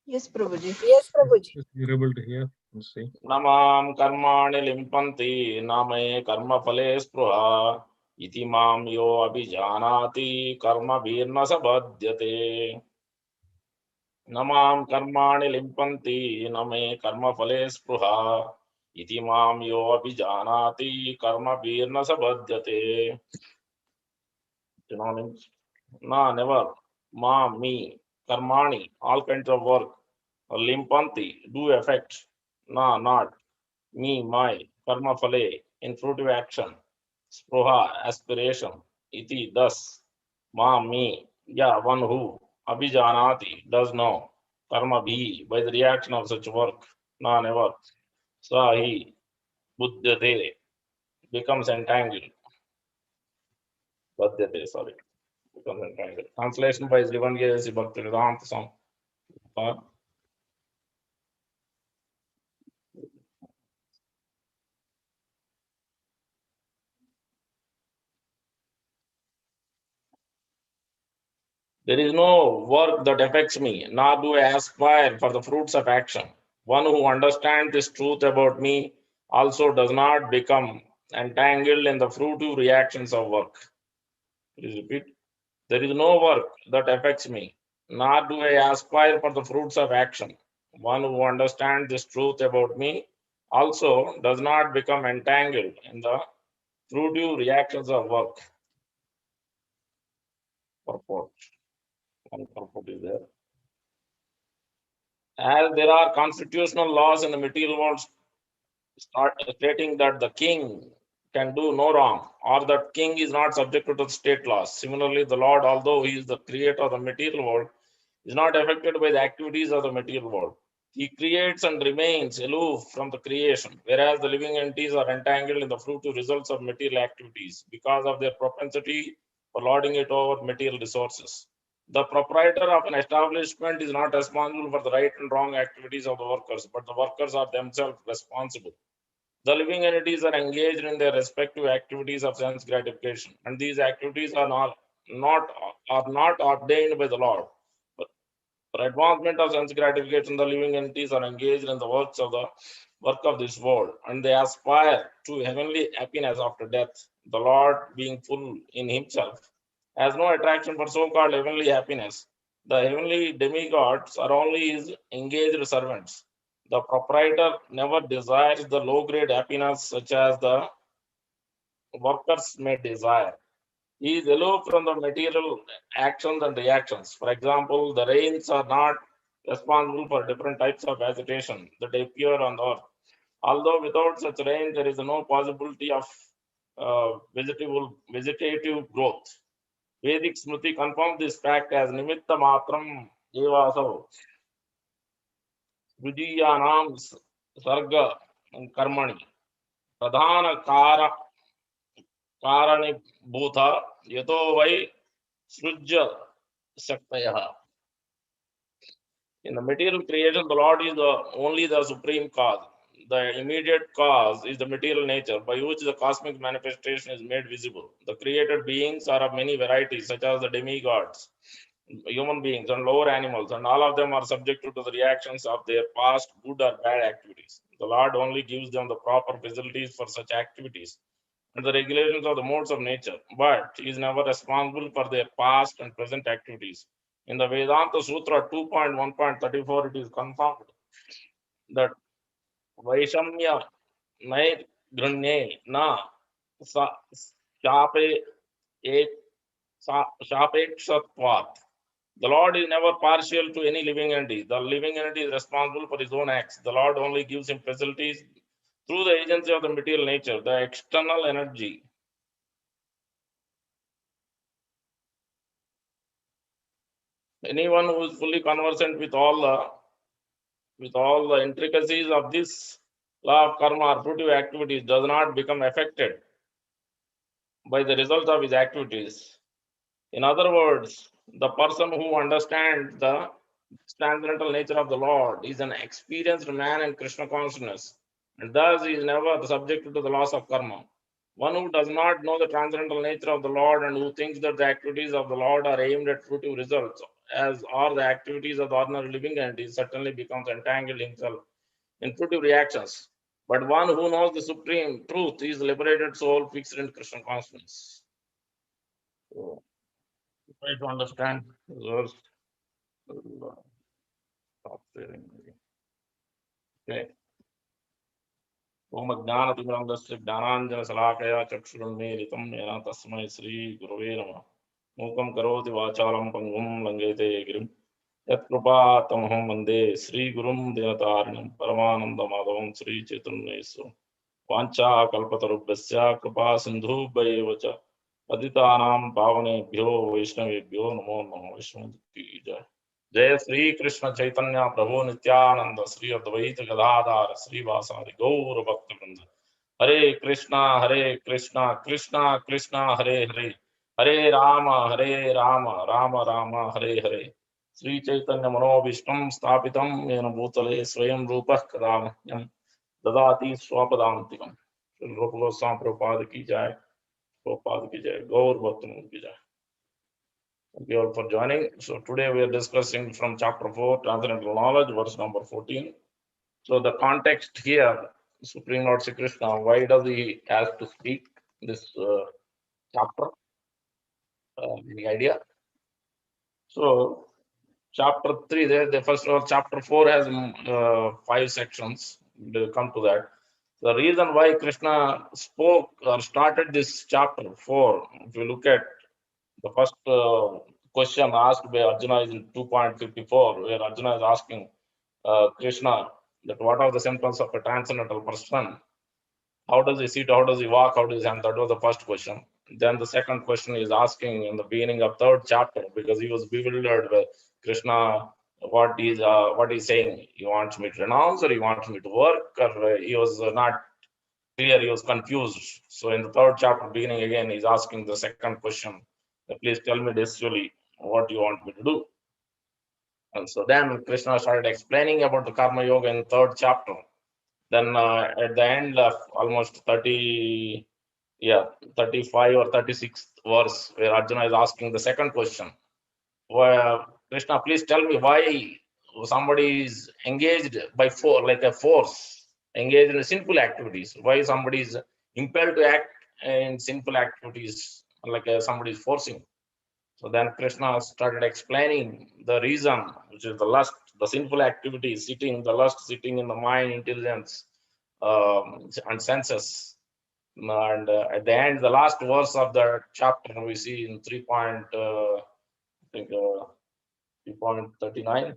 Yes, Prabhuji. Yes, Prabhuji. You're able to hear. Let's see. Namam karmani limpanti name karma phale spruha iti mam yo abhijanati karma virna sabhadyate. Namam karmani limpanti name karma phale spruha iti mam yo abhijanati karma virna sabhadyate. Synonyms. Na, never. Ma, me. Karmani, all kinds of work. Limpanti, do effect. Na, not. Me, my. Karma phale, in fruitive action. Spruha, aspiration. Iti, thus. Ma, me. Yeah, one who. Abhijanati, does know. Karma bhi, by the reaction of such work. Na, never. Sa, he. Buddhate, becomes entangled. Badhyate, sorry. Becomes entangled. Translation by Srivangi Bhaktivedanta Swami. There is no work that affects me, nor do I aspire for the fruits of action. One who understands this truth about me also does not become entangled in the fruitive reactions of work. Please repeat. There is no work that affects me, nor do I aspire for the fruits of action. One who understands this truth about me also does not become entangled in the fruitive reactions of work. Purport. One purport is there. As there are constitutional laws in the material world stating that the king can do no wrong, or that king is not subjected to state laws. Similarly, the Lord, although he is the creator of the material world, is not affected by the activities of the material world. He creates and remains aloof from the creation, whereas the living entities are entangled in the fruitive results of material activities because of their propensity for lording it over material resources. The proprietor of an establishment is not responsible for the right and wrong activities of the workers, but the workers are themselves responsible. The living entities are engaged in their respective activities of sense gratification, and these activities are not ordained by the Lord. For advancement of sense gratification, the living entities are engaged in the work of this world, and they aspire to heavenly happiness after death. The Lord, being full in himself, has no attraction for so-called heavenly happiness. The heavenly demigods are only his engaged servants. The proprietor never desires the low-grade happiness such as the workers may desire. He is aloof from the material actions and reactions. For example, the rains are not responsible for different types of vegetation that appear on the earth. Although without such rain, there is no possibility of vegetative growth. Vedic Smriti confirms this fact as nimitta matram evaso vijiyanam sarga karmani pradhana karani bhutha yato vai srujya shaktayah. In the material creation, the Lord is only the supreme cause. The immediate cause is the material nature by which the cosmic manifestation is made visible. The created beings are of many varieties, such as the demigods, human beings, and lower animals, and all of them are subjected to the reactions of their past good or bad activities. The Lord only gives them the proper facilities for such activities and the regulations of the modes of nature, but he is never responsible for their past and present activities. In the Vedanta Sutra 2.1.34, it is confirmed that Vaishamya Nair Grunye Na Shape Shapekshatvat. The Lord is never partial to any living entity. The living entity is responsible for his own acts. The Lord only gives him facilities through the agency of the material nature, the external energy. Anyone who is fully conversant with all the intricacies of this law of karma or fruitive activities does not become affected by the result of his activities. In other words, the person who understands the transcendental nature of the Lord is an experienced man in Krishna consciousness, and thus he is never subjected to the laws of karma. One who does not know the transcendental nature of the Lord and who thinks that the activities of the Lord are aimed at fruitive results as all the activities of the ordinary living entity, certainly becomes entangled himself in fruitive reactions. But one who knows the supreme truth is liberated soul fixed in Krishna consciousness. So, try to understand this verse. Stop sharing. Okay. ओम ज्ञानतिमिरन्दस्य ज्ञानाञ्जनशलाकया चक्षुरुन्मीलितं येन तस्मै श्रीगुरवे नमः। मूकं करोति वाचालं पङ्गुं लङ्घयते गिरिं यत्कृपातमहं वन्दे श्रीगुरुं दीनतारिणं परमानन्दमाधवं श्रीचैतन्येश्वरं। वाञ्छाकल्पतरुभ्यश्च कृपासिन्धुभ्यैव च पतितानां पावनेभ्यो वैष्णवेभ्यो नमो नमः। वैष्णवी जय। जय श्री कृष्ण चैतन्य प्रभु नित्यानंद श्री अद्वैत गदाधार श्रीवासादि गौर भक्त वृंद। हरे कृष्णा कृष्णा कृष्णा हरे हरे, हरे राम राम राम हरे हरे। श्री चैतन्य मनोभीष्टं स्थापितं येन भूतले स्वयं रूपः कदा मह्यं ददाति स्वपदान्तिकम्। श्री रूप गोस्वामी प्रभुपाद की जय, प्रभुपाद की जय, गौर भक्त की जय। Thank you all for joining. So today we are discussing from chapter 4, Transcendental Knowledge, verse number 14. So the context here, Supreme Lord Sri Krishna, why does he have to speak this chapter? Any idea? So chapter 3, the first of all, chapter 4 has 5 sections. We'll come to that. The reason why Krishna spoke or started this chapter 4, if you look at the first question asked by Arjuna is in 2.54, where Arjuna is asking Krishna that what are the symptoms of a transcendental person? How does he sit? How does he walk? How does he stand? That was the first question. Then the second question is asking in the beginning of third chapter, because he was bewildered with Krishna, what he's saying. He wants me to renounce, or he wants me to work, or he was not clear. He was confused. So in the third chapter beginning again, he's asking the second question. Please tell me textually what you want me to do. And so then Krishna started explaining about the Karma Yoga in third chapter. Then at the end of almost 35 or 36th verse, where Arjuna is asking the second question, where Krishna, please tell me why somebody is engaged by force, engaged in sinful activities. Why somebody is impelled to act in sinful activities, like somebody is forcing. So then Krishna started explaining the reason, which is the lust, the sinful activity, the lust sitting in the mind, intelligence, and senses. And at the end, the last verse of the chapter, we see in 3.39.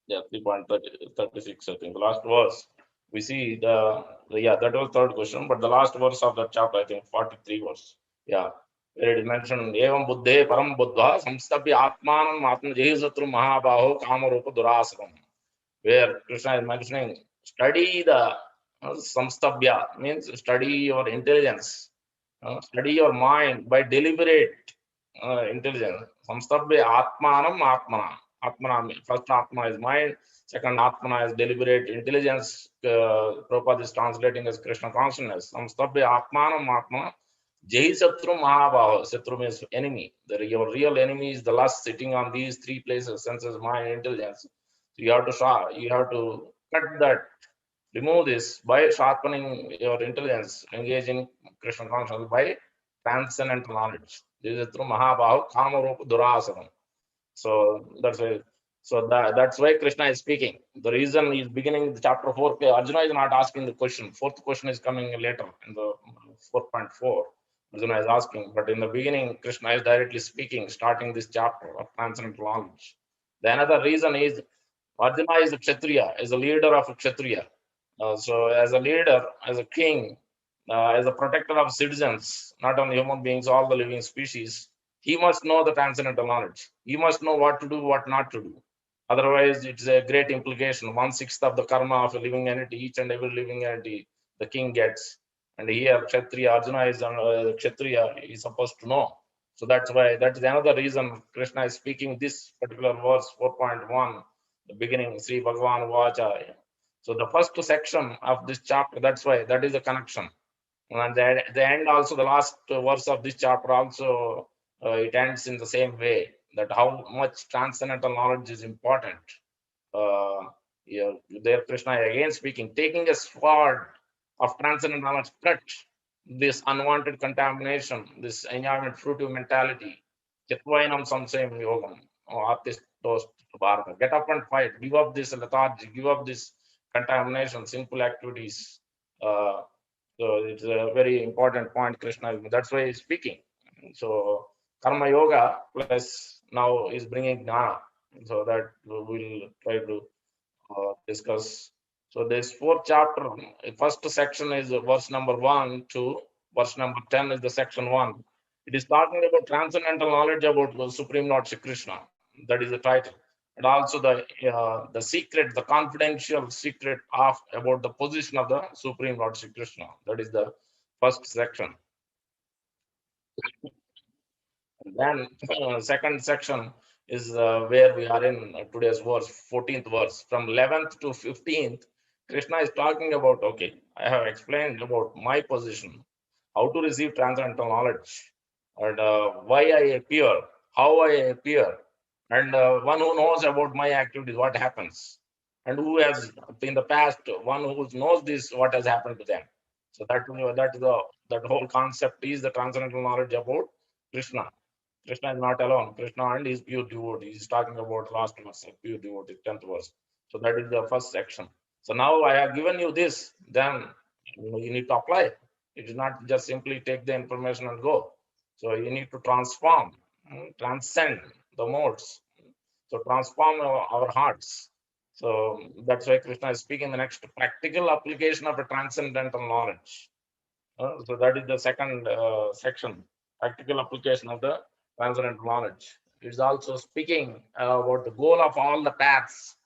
Yeah, 3.36, I think. The last verse, we see that was third question, but the last verse of that chapter, I think 43 verse. Yeah. Where it is mentioned, Evam Buddhe Param Buddha Samstabhya Atmanam Atmajehesatru Mahabaho Kamarupa Durasram. Where Krishna is mentioning, study the Samstabhya, means study your intelligence, study your mind by deliberate intelligence. Samstabhya Atmanam Atmana. Atmana, first Atma is mind, second Atmana is deliberate intelligence. Prabhupada is translating as Krishna consciousness. Samstabhya Atmanam Atmana. Jai Satru Mahabaho. Satru means enemy. Your real enemy is the lust sitting on these three places: senses, mind, intelligence. So you have to cut that, remove this by sharpening your intelligence, engaging Krishna consciousness by transcendental knowledge. This is through Mahabahu Kamarupa Durasanam. So that's why Krishna is speaking. The reason he's beginning the chapter 4, Arjuna is not asking the question. Fourth question is coming later in the 4.4. Arjuna is asking, but in the beginning, Krishna is directly speaking, starting this chapter of transcendental knowledge. The another reason is Arjuna is a Kshatriya, is a leader of a Kshatriya. So as a leader, as a king, as a protector of citizens, not only human beings, all the living species, he must know the transcendental knowledge. He must know what to do, what not to do. Otherwise, it's a great implication. 1/6 of the karma of a living entity, each and every living entity, the king gets. And here, Kshatriya, Arjuna is Kshatriya, he is supposed to know. So that's another reason Krishna is speaking this particular verse, 4.1, the beginning, Sri Bhagavan Vacha. So the first section of this chapter, that is the connection. And the end also, the last verse of this chapter also, it ends in the same way. that how much transcendental knowledge is important. Yeah, there Krishna again speaking, taking a sword of transcendental knowledge, cut this unwanted contamination, this enjoyment fruitive mentality. Chitvainam samsayam yogam. Artist toast Bharata. Get up and fight. Give up this lethargy. Give up this contamination, sinful activities. Uh, so it's a very important point, Krishna. That's why he's speaking. So karma yoga plus now is bringing jnana. So that we'll try to discuss. So this fourth chapter, first section is verse number 1 to verse number 10 is the section 1. It is talking about transcendental knowledge about the Supreme Lord Shri Krishna. That is the title. And also the secret, the confidential secret of about the position of the Supreme Lord Shri Krishna. That is the first section. And then second section is where we are in today's verse, 14th verse. From 11th to 15th, Krishna is talking about, okay, I have explained about my position, how to receive transcendental knowledge, and why I appear, how I appear, and one who knows about my activities, what happens, and who has in the past, one who knows this, what has happened to them. So that whole concept is the transcendental knowledge about Krishna. Krishna is not alone. Krishna and his pure devotee. He's talking about last verse, pure devotee, 10th verse. So that is the first section. So now I have given you this, then you need to apply. It is not just simply take the information and go. So you need to transform, transcend the modes. So transform our hearts. So that's why Krishna is speaking the next practical application of a transcendental knowledge. So that is the second section, practical application of the transcendental knowledge. It's also speaking about the goal of all the paths.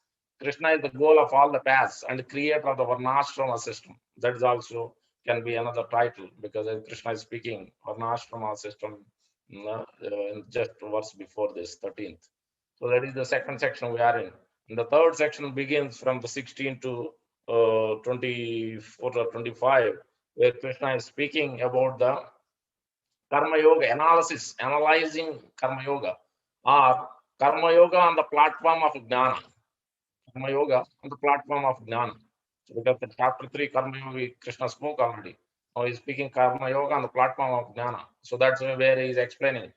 Krishna is the goal of all the paths and the creator of the Varnashrama system. That is also can be another title because Krishna is speaking Varnashrama system in just verse before this, 13th. So that is the second section we are in. And the third section begins from the 16 to 24 or 25, where Krishna is speaking about the Karma Yoga analysis, analyzing Karma Yoga, or Karma Yoga on the platform of Jnana. Karma Yoga on the platform of Jnana. So because the chapter 3 Karma Yoga, Krishna spoke already. Now he's speaking Karma Yoga on the platform of Jnana. So that's where he's explaining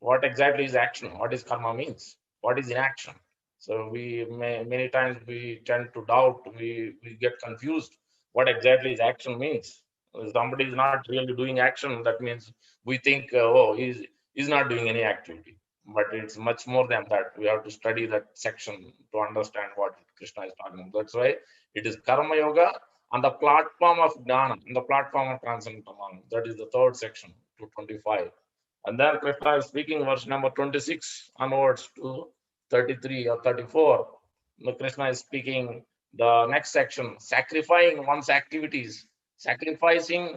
what exactly is action, what is karma means, what is inaction. So we many times we tend to doubt, we get confused what exactly is action means. If somebody is not really doing action, that means we think, oh, he's not doing any activity. But it's much more than that. We have to study that section to understand what Krishna is talking about. That's why it is karma yoga on the platform of jnana, on the platform of transcendental knowledge. That is the third section, 225. And then Krishna is speaking verse number 26 onwards to 33 or 34. Krishna is speaking the next section, sacrificing one's activities, sacrifices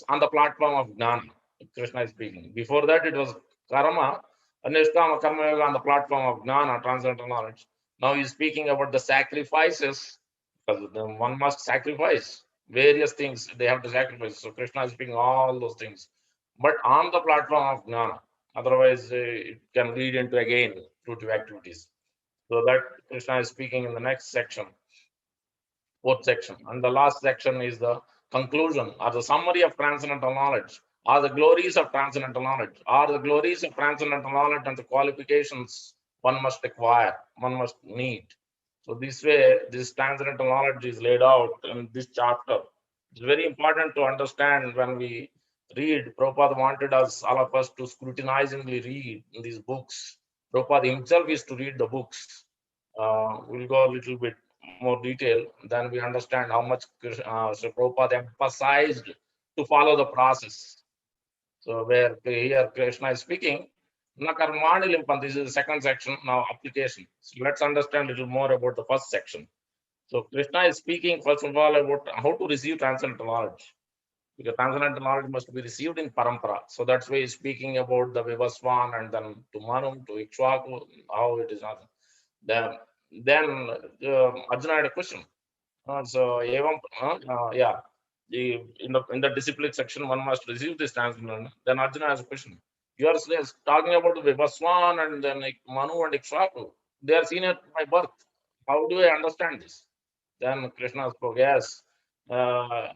on the platform of Jnana. Krishna is speaking. Before that, it was karma, Anishkama Karma Yoga on the platform of Jnana, transcendental knowledge. Now he's speaking about the sacrifices, because one must sacrifice various things, they have to sacrifice. So Krishna is speaking all those things, but on the platform of Jnana. Otherwise, it can lead into again fruitive activities. So that Krishna is speaking in the next section, fourth section. And the last section is the conclusion or the summary of transcendental knowledge, are the glories of transcendental knowledge, are the glories of transcendental knowledge and the qualifications one must acquire, one must need. So this way, this transcendental knowledge is laid out in this chapter. It's very important to understand when we read. Prabhupada wanted us, all of us, to scrutinizingly read these books. Prabhupada himself is to read the books. We'll go a little bit more detail, then we understand how much Sri Prabhupada emphasized to follow the process. So where here Krishna is speaking, Na karmani limpan, this is the second section, now application. So let's understand a little more about the first section. So Krishna is speaking first of all about how to receive transcendental knowledge. Because transcendental knowledge must be received in parampara. So that's why he's speaking about the Vivaswan and then to Manum, to Ikshvaku, how it is not. Then Arjuna had a question. Yeah, in the discipline section, one must receive this transcendental. Then Arjuna has a question. You are talking about the Vivaswan and then like Manu and Ikshvaku. They are seen at my birth. How do I understand this? Then Krishna spoke, yes, uh,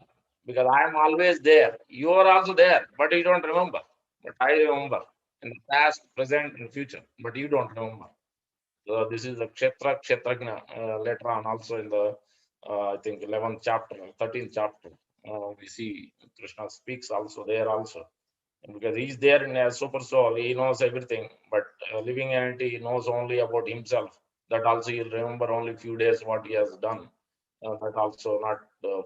because I am always there. You are also there, but you don't remember. But I remember in the past, present, and future. But you don't remember. So this is the Kshetragna later on also in the I think 11th chapter, 13th chapter. We see Krishna speaks also there also, because he's there in a super soul. He knows everything, but living entity knows only about himself. That also he'll remember only few days what he has done. That also not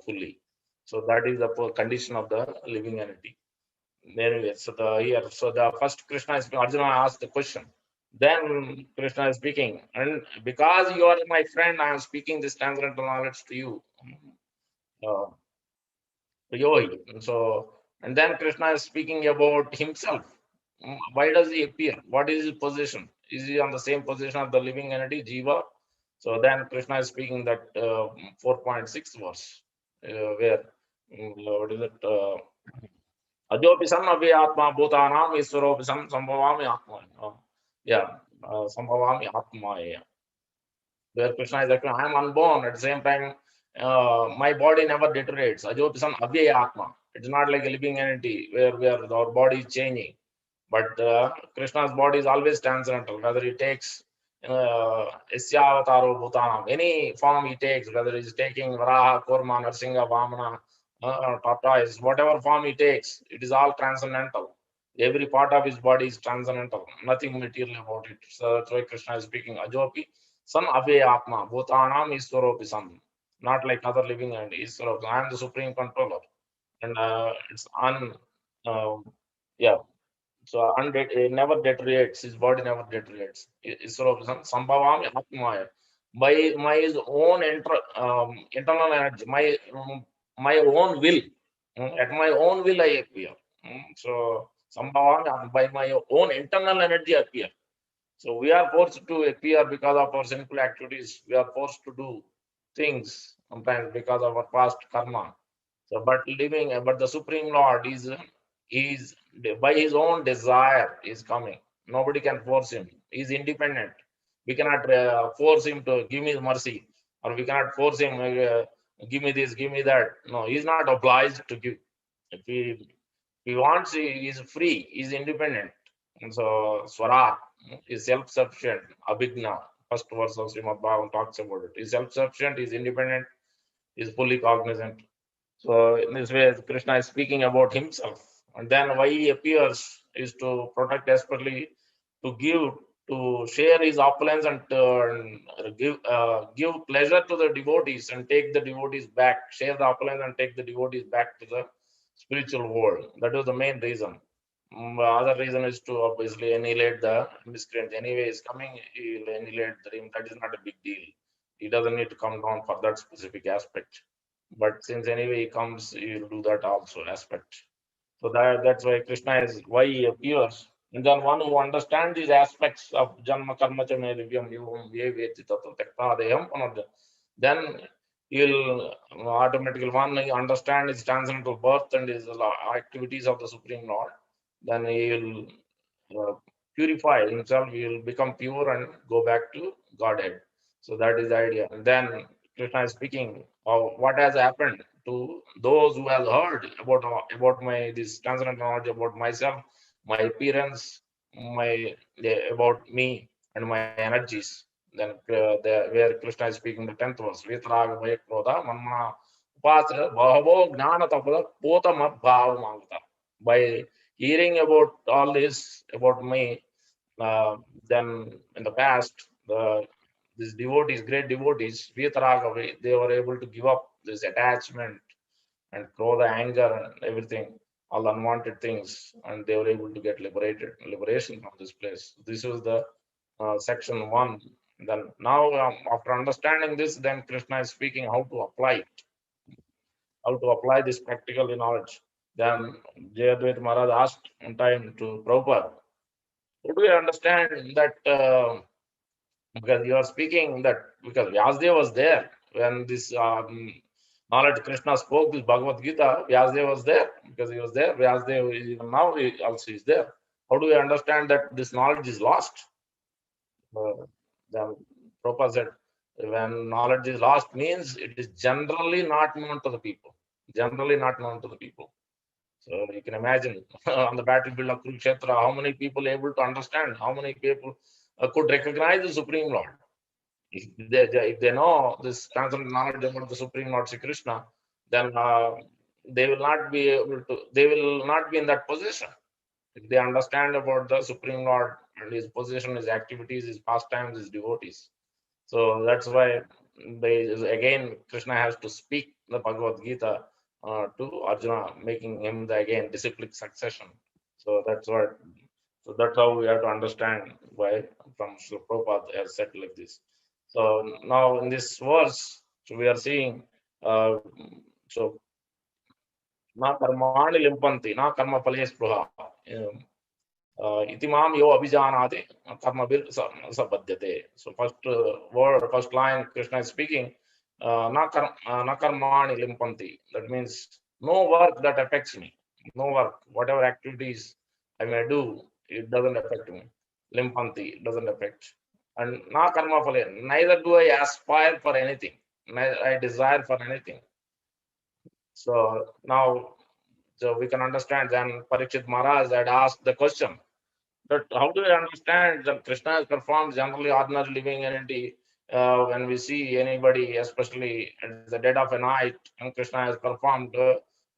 fully. So that is the condition of the living entity. Anyway, so the first Krishna is Arjuna asked the question. Then Krishna is speaking, and because you are my friend, I am speaking this transcendental knowledge to you. Uh, Yogi. So, and then Krishna is speaking about himself. Why does he appear? What is his position? Is he on the same position of the living entity, Jiva? So then Krishna is speaking that 4.6 verse, where, what is it? Adyopi san avi atma bhutanam iswaropi san sambhavami atma. Yeah, sambhavami atma. Yeah. Where Krishna is like, I am unborn. At the same time, my body never deteriorates. Ajopisam avyaya atma. It's not like a living entity where our body is changing. But Krishna's body is always transcendental, whether he takes Isyavataro Bhutanam, any form he takes, whether he's taking Varaha, Kurma, Narsinga, Vamana, tortoise, whatever form he takes, it is all transcendental. Every part of his body is transcendental, nothing material about it. So that's why Krishna is speaking Ajopi, San Abhyaya Atma, Bhutanam Iswaropi San. Not like other living entities. I am the supreme controller. And it's yeah, so it never deteriorates. His body never deteriorates. Sambhavami Atmaya. By my his own internal energy, my own will. At my own will I appear. So Sambhavami by my own internal energy appear. So we are forced to appear because of our sinful activities. We are forced to do things sometimes because of our past karma. So, but the Supreme Lord is by his own desire is coming. Nobody can force him. He is independent. We cannot force him to give me mercy, or we cannot force him give me this, give me that. No, he is not obliged to give. If he wants, he is free. He is independent. And so Swarat is self-sufficient. Abhigna, first verse of Srimad Bhagavatam talks about it. He is self-sufficient. He is independent. He is fully cognizant. So in this way, Krishna is speaking about himself. And then why he appears is to protect desperately, to give, to share his opulence and give pleasure to the devotees and take the devotees back, share the opulence and take the devotees back to the spiritual world. That was the main reason. Other reason is to obviously annihilate the miscreant. Anyway, is coming, he will annihilate the dream. That is not a big deal. He doesn't need to come down for that specific aspect. But since anyway he comes, he will do that also aspect. So that's why Krishna is why he appears. And then one who understands these aspects of Janma Karma Cha Me Divyam Yovam Vyeveti Tato Tekta Deham Panadya, then he'll automatically one he understand his transcendental birth and his activities of the Supreme Lord. Then he will purify himself, he will become pure and go back to Godhead. So that is the idea. And then Krishna is speaking of what has happened to those who have heard about my this transcendental knowledge about myself, my appearance, my about me and my energies. Then where Krishna is speaking the 10th verse, Vitraga Vayakroda Manma Upasra Bahavo Gnana Tapada Pota Mat Bhava Mangata. By hearing about all this about me, uh, then in the past, these devotees, great devotees, Vitaragava, they were able to give up this attachment and throw the anger and everything, all unwanted things, and they were able to get liberation from this place. This was the section 1. Then now, after understanding this, then Krishna is speaking how to apply it, how to apply this practical knowledge. Then Jayadvaita Maharaj asked one time to Prabhupada, how do you understand that? Because you are speaking that because Vyasdev was there when this knowledge Krishna spoke this Bhagavad Gita, Vyasdev was there because he was there. Vyasdev even now he also is there. How do we understand that this knowledge is lost? The Prabhupada said, when knowledge is lost means it is generally not known to the people. Generally not known to the people. So you can imagine on the battlefield of Kurukshetra, how many people able to understand, how many people could recognize the Supreme Lord. If they know this transcendental knowledge about the Supreme Lord Sri Krishna, then they will not be able to, they will not be in that position. If they understand about the Supreme Lord and his position, his activities, his pastimes, his devotees. So that's why again Krishna has to speak the Bhagavad Gita to Arjuna, making him the again disciplic succession. So that's what. So that's how we have to understand why from Srila Prabhupada has said like this. So now in this verse, so we are seeing so na karmani limpanti, na karma phale spruha. Itimam yo abhijanate karmabir sabhadyate. So first word, first line, Krishna is speaking, na karmani limpanti. That means no work that affects me. No work, whatever activities I may do, it doesn't affect me. Limpanti, it doesn't affect. And na karma phale, neither do I aspire for anything, neither I desire for anything. So now, so we can understand. Then Parikshit Maharaj had asked the question, but how do we understand that Krishna has performed generally ordinary living entity? When we see anybody, especially at the dead of a night, and Krishna has performed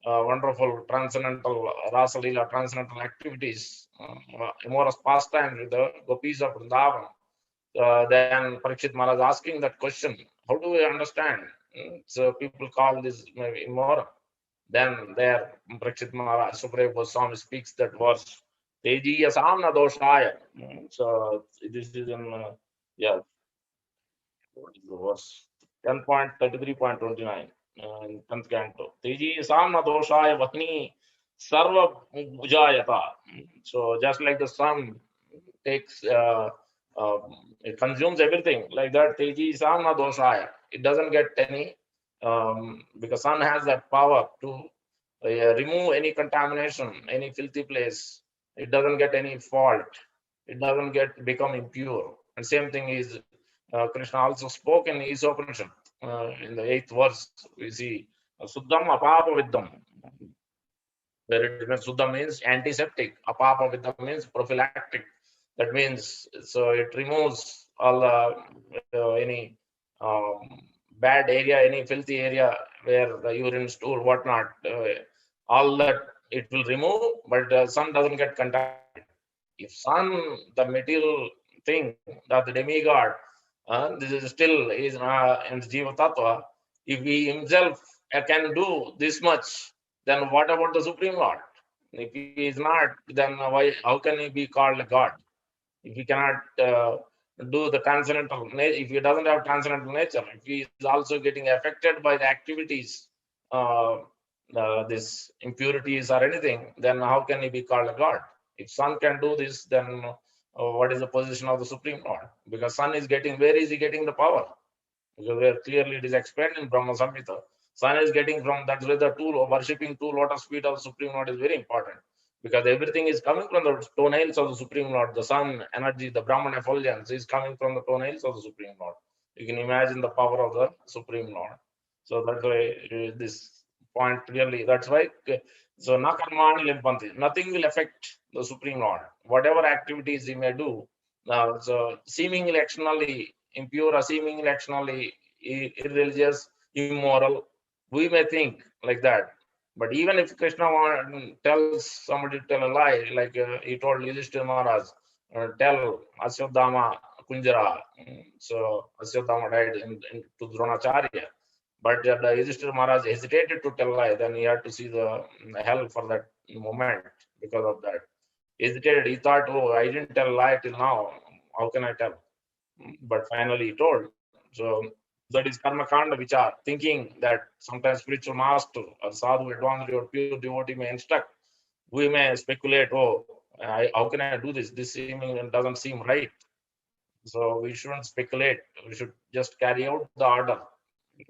wonderful transcendental rasa lila, transcendental activities, amorous pastimes with the gopis of Vrindavan. Then Parikshit Maharaj asking that question, how do we understand? So people call this maybe immoral. Then there, Parikshit Maharaj, Sukhdev Goswami speaks that verse, Tejiya Samna Doshaya. So this is in, yeah, what is the verse? 10.33.29 in 10th canto. Tejiya Samna Doshaya Vatni Sarva Bhujayata. So just like the sun takes, it consumes everything, like that, Teji Samna Doshaya. It doesn't get any, because sun has that power to remove any contamination, any filthy place. It doesn't get any fault. It doesn't get become impure. And same thing is Krishna also spoke in his Upanishad. In the 8th verse, we see Suddham Apapa Viddham. Where it means Suddham means antiseptic, Apapa Viddham means prophylactic. That means so it removes all any bad area, any filthy area where the urine, stool, whatnot, all that it will remove, but the sun doesn't get contaminated. If sun, the material thing, that the demigod, this is still is in Jiva Tattva, if he himself can do this much, then what about the Supreme Lord? If he is not, then why? How can he be called a God? If he cannot do the transcendental nature, if he doesn't have transcendental nature, if he is also getting affected by the activities, this impurities or anything, then how can he be called a God? If sun can do this, then what is the position of the Supreme Lord? Because sun is getting, where is he getting the power? Because where clearly it is explained in Brahma Samhita. Sun is getting from, that's where the two worshipping two lotus feet of the Supreme Lord is very important. Because everything is coming from the toenails of the Supreme Lord. The sun energy, the Brahman effulgence is coming from the toenails of the Supreme Lord. You can imagine the power of the Supreme Lord. So that's why this point clearly, that's why, so na karmani limpanti, nothing will affect the Supreme Lord. Whatever activities he may do, so seemingly externally impure or seemingly externally irreligious, immoral, we may think like that. But even if Krishna tells somebody to tell a lie, like he told Yudhishthira Maharaj, tell Aswadhama Kunjara. So Aswadhama died to Dronacharya. But the Yudhishthira Maharaj hesitated to tell lie, then he had to see the hell for that moment because of that. Hesitated, he thought, oh, I didn't tell lie till now. How can I tell? But finally he told. So that is karma kanda vichar, thinking that sometimes spiritual master or sadhu, advanced or pure devotee may instruct. We may speculate, oh, how can I do this? This seeming doesn't seem right. So we shouldn't speculate. We should just carry out the order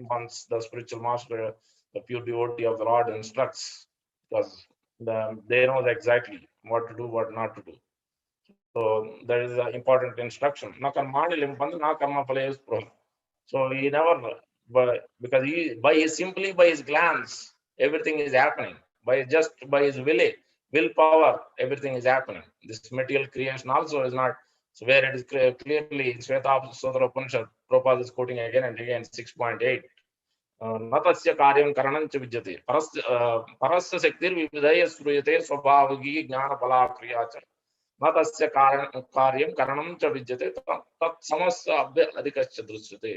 once the spiritual master, the pure devotee of the Lord instructs, because they know exactly what to do, what not to do. So that is an important instruction. Na karmani limpandi na karma phalayus pruha. So he never, but because he simply by his glance, everything is happening. By his willpower, everything is happening. This material creation also is not. So where it is clearly in Shweta Sudra Upanishad, Prabhupada is quoting again and again 6.8. नतस्य कार्यं करणं च विद्यते परस्य शक्तिर्विविधैः श्रूयते स्वभावगी ज्ञानफलाक्रिया च नतस्य कार्यं करणं च विद्यते तत् समस्य अभ्य अधिकश्च दृश्यते.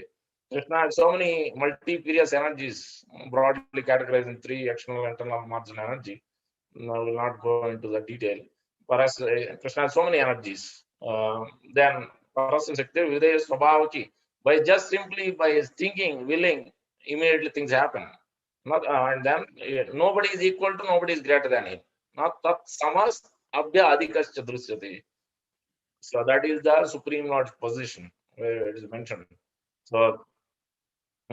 Krishna has so many multifarious energies, broadly categorized in three: external, internal, marginal energy. I will not go into the detail. Paras, Krishna has so many energies. Then Parasya Shakti Vidya Swabhavaki. By just simply by his thinking, willing, immediately things happen. Not and then nobody is equal to, nobody is greater than him. Not that samas abhya adikas chadrusyati. So that is the Supreme Lord's position where it is mentioned. So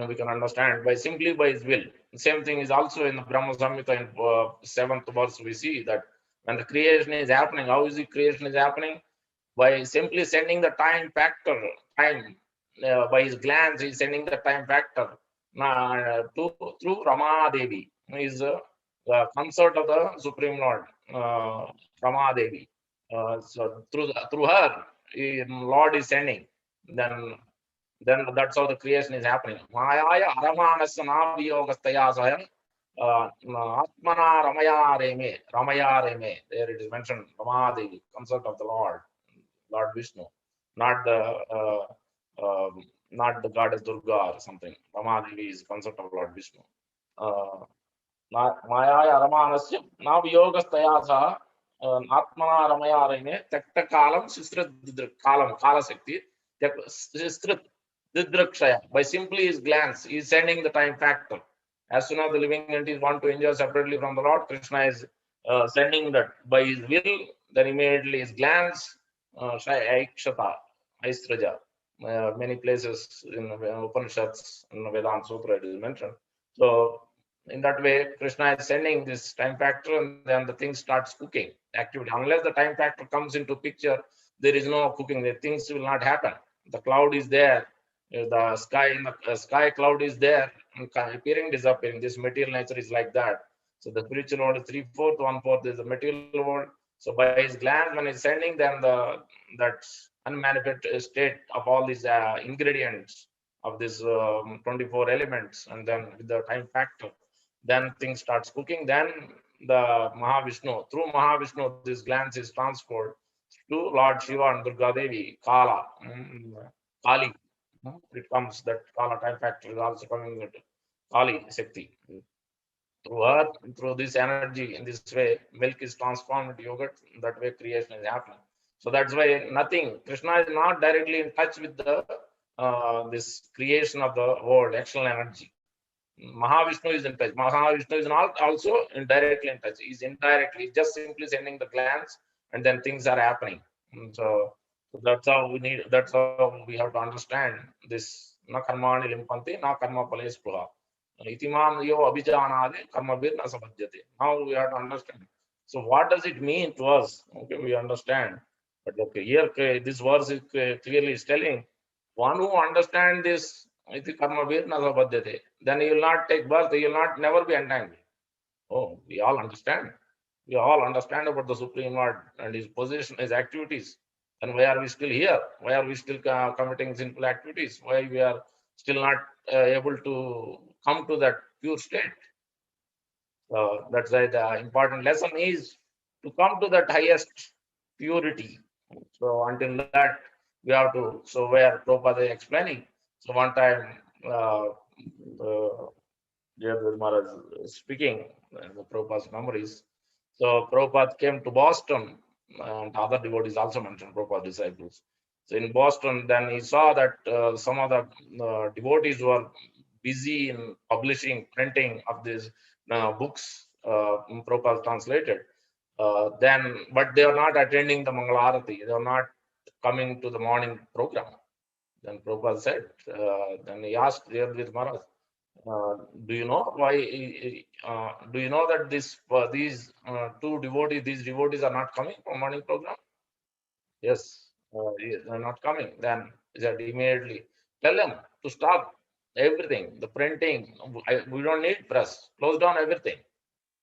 we can understand by simply by his will. The same thing is also in the Brahma Samhita in 7th verse. We see that when the creation is happening, how is the creation is happening? By simply sending the time factor, time by his glance, he is sending the time factor through Rama Devi, who is the consort of the Supreme Lord, Rama Devi. So through her, Lord is sending. Then that's how the creation is happening. Mayaya aramanasya naviyogastaya sayam atmana ramaya reme. There it is mentioned, Ramadevi, consort of the Lord Vishnu, not the goddess Durga or something. Ramadevi is consort of Lord Vishnu. Mayaya aramanasya naviyogastaya sa atmana ramaya reme tekta kalam sistrit kalam kala sakti sistrit Didrakshaya. By simply his glance, he is sending the time factor. As soon as the living entities want to enjoy separately from the Lord, Krishna is sending that by his will, then immediately his glance, Aikshata, Aistraja. Many places in Upanishads, in Vedanta Sutra, it is mentioned. So, in that way, Krishna is sending this time factor, and then the thing starts cooking activity. Unless the time factor comes into picture, there is no cooking. The things will not happen. The cloud is there, the sky in the sky cloud is there, appearing, disappearing. This material nature is like that. So the spiritual world is 3/4, 1/4 is the material world. So by his glance, when he's sending, then that unmanifest state of all these ingredients of this 24 elements, and then with the time factor, then things starts cooking. Then the Mahavishnu, through Mahavishnu, this glance is transferred to Lord Shiva and Durga Devi, Kala, Kali. It comes that Kala time factor is also coming with Kali Shakti. Through her, through this energy, in this way, milk is transformed into yogurt. That way, creation is happening. So that's why nothing. Krishna is not directly in touch with the this creation of the world, external energy. Mahavishnu is in touch. Mahavishnu is not also indirectly in touch. He's indirectly just simply sending the glance, and then things are happening. So that's how we need. That's how we have to understand this. Na karmani limpanti, na karma pale spruha. Itiman yo abhijanade karma bir na sabhadyate. Now we have to understand. So what does it mean to us? Okay, we understand. But okay, here this verse is clearly is telling one who understands this, karma bir na sabhadyate, then he will not take birth. He will not never be entangled. Oh, we all understand. We all understand about the Supreme Lord and his position, his activities. And why are we still here? Why are we still committing sinful activities? Why we are still not able to come to that pure state? So that's why the important lesson is to come to that highest purity. So until that, we have to. So where Prabhupada is explaining. So one time, Jayadvaja Maharaj is speaking, the Prabhupada's memories. So Prabhupada came to Boston, and other devotees also mentioned Prabhupada disciples. So in Boston, then he saw that some of the devotees were busy in publishing, printing of these books Prabhupada translated. But they are not attending the Mangalarati. They are not coming to the morning program. Then Prabhupada said, then he asked Jayadvaja Maharaj, do you know why? Do you know that these two devotees, these devotees are not coming for morning program? Yes, they're not coming. Then he said immediately, tell them to stop everything, the printing. We don't need press. Close down everything.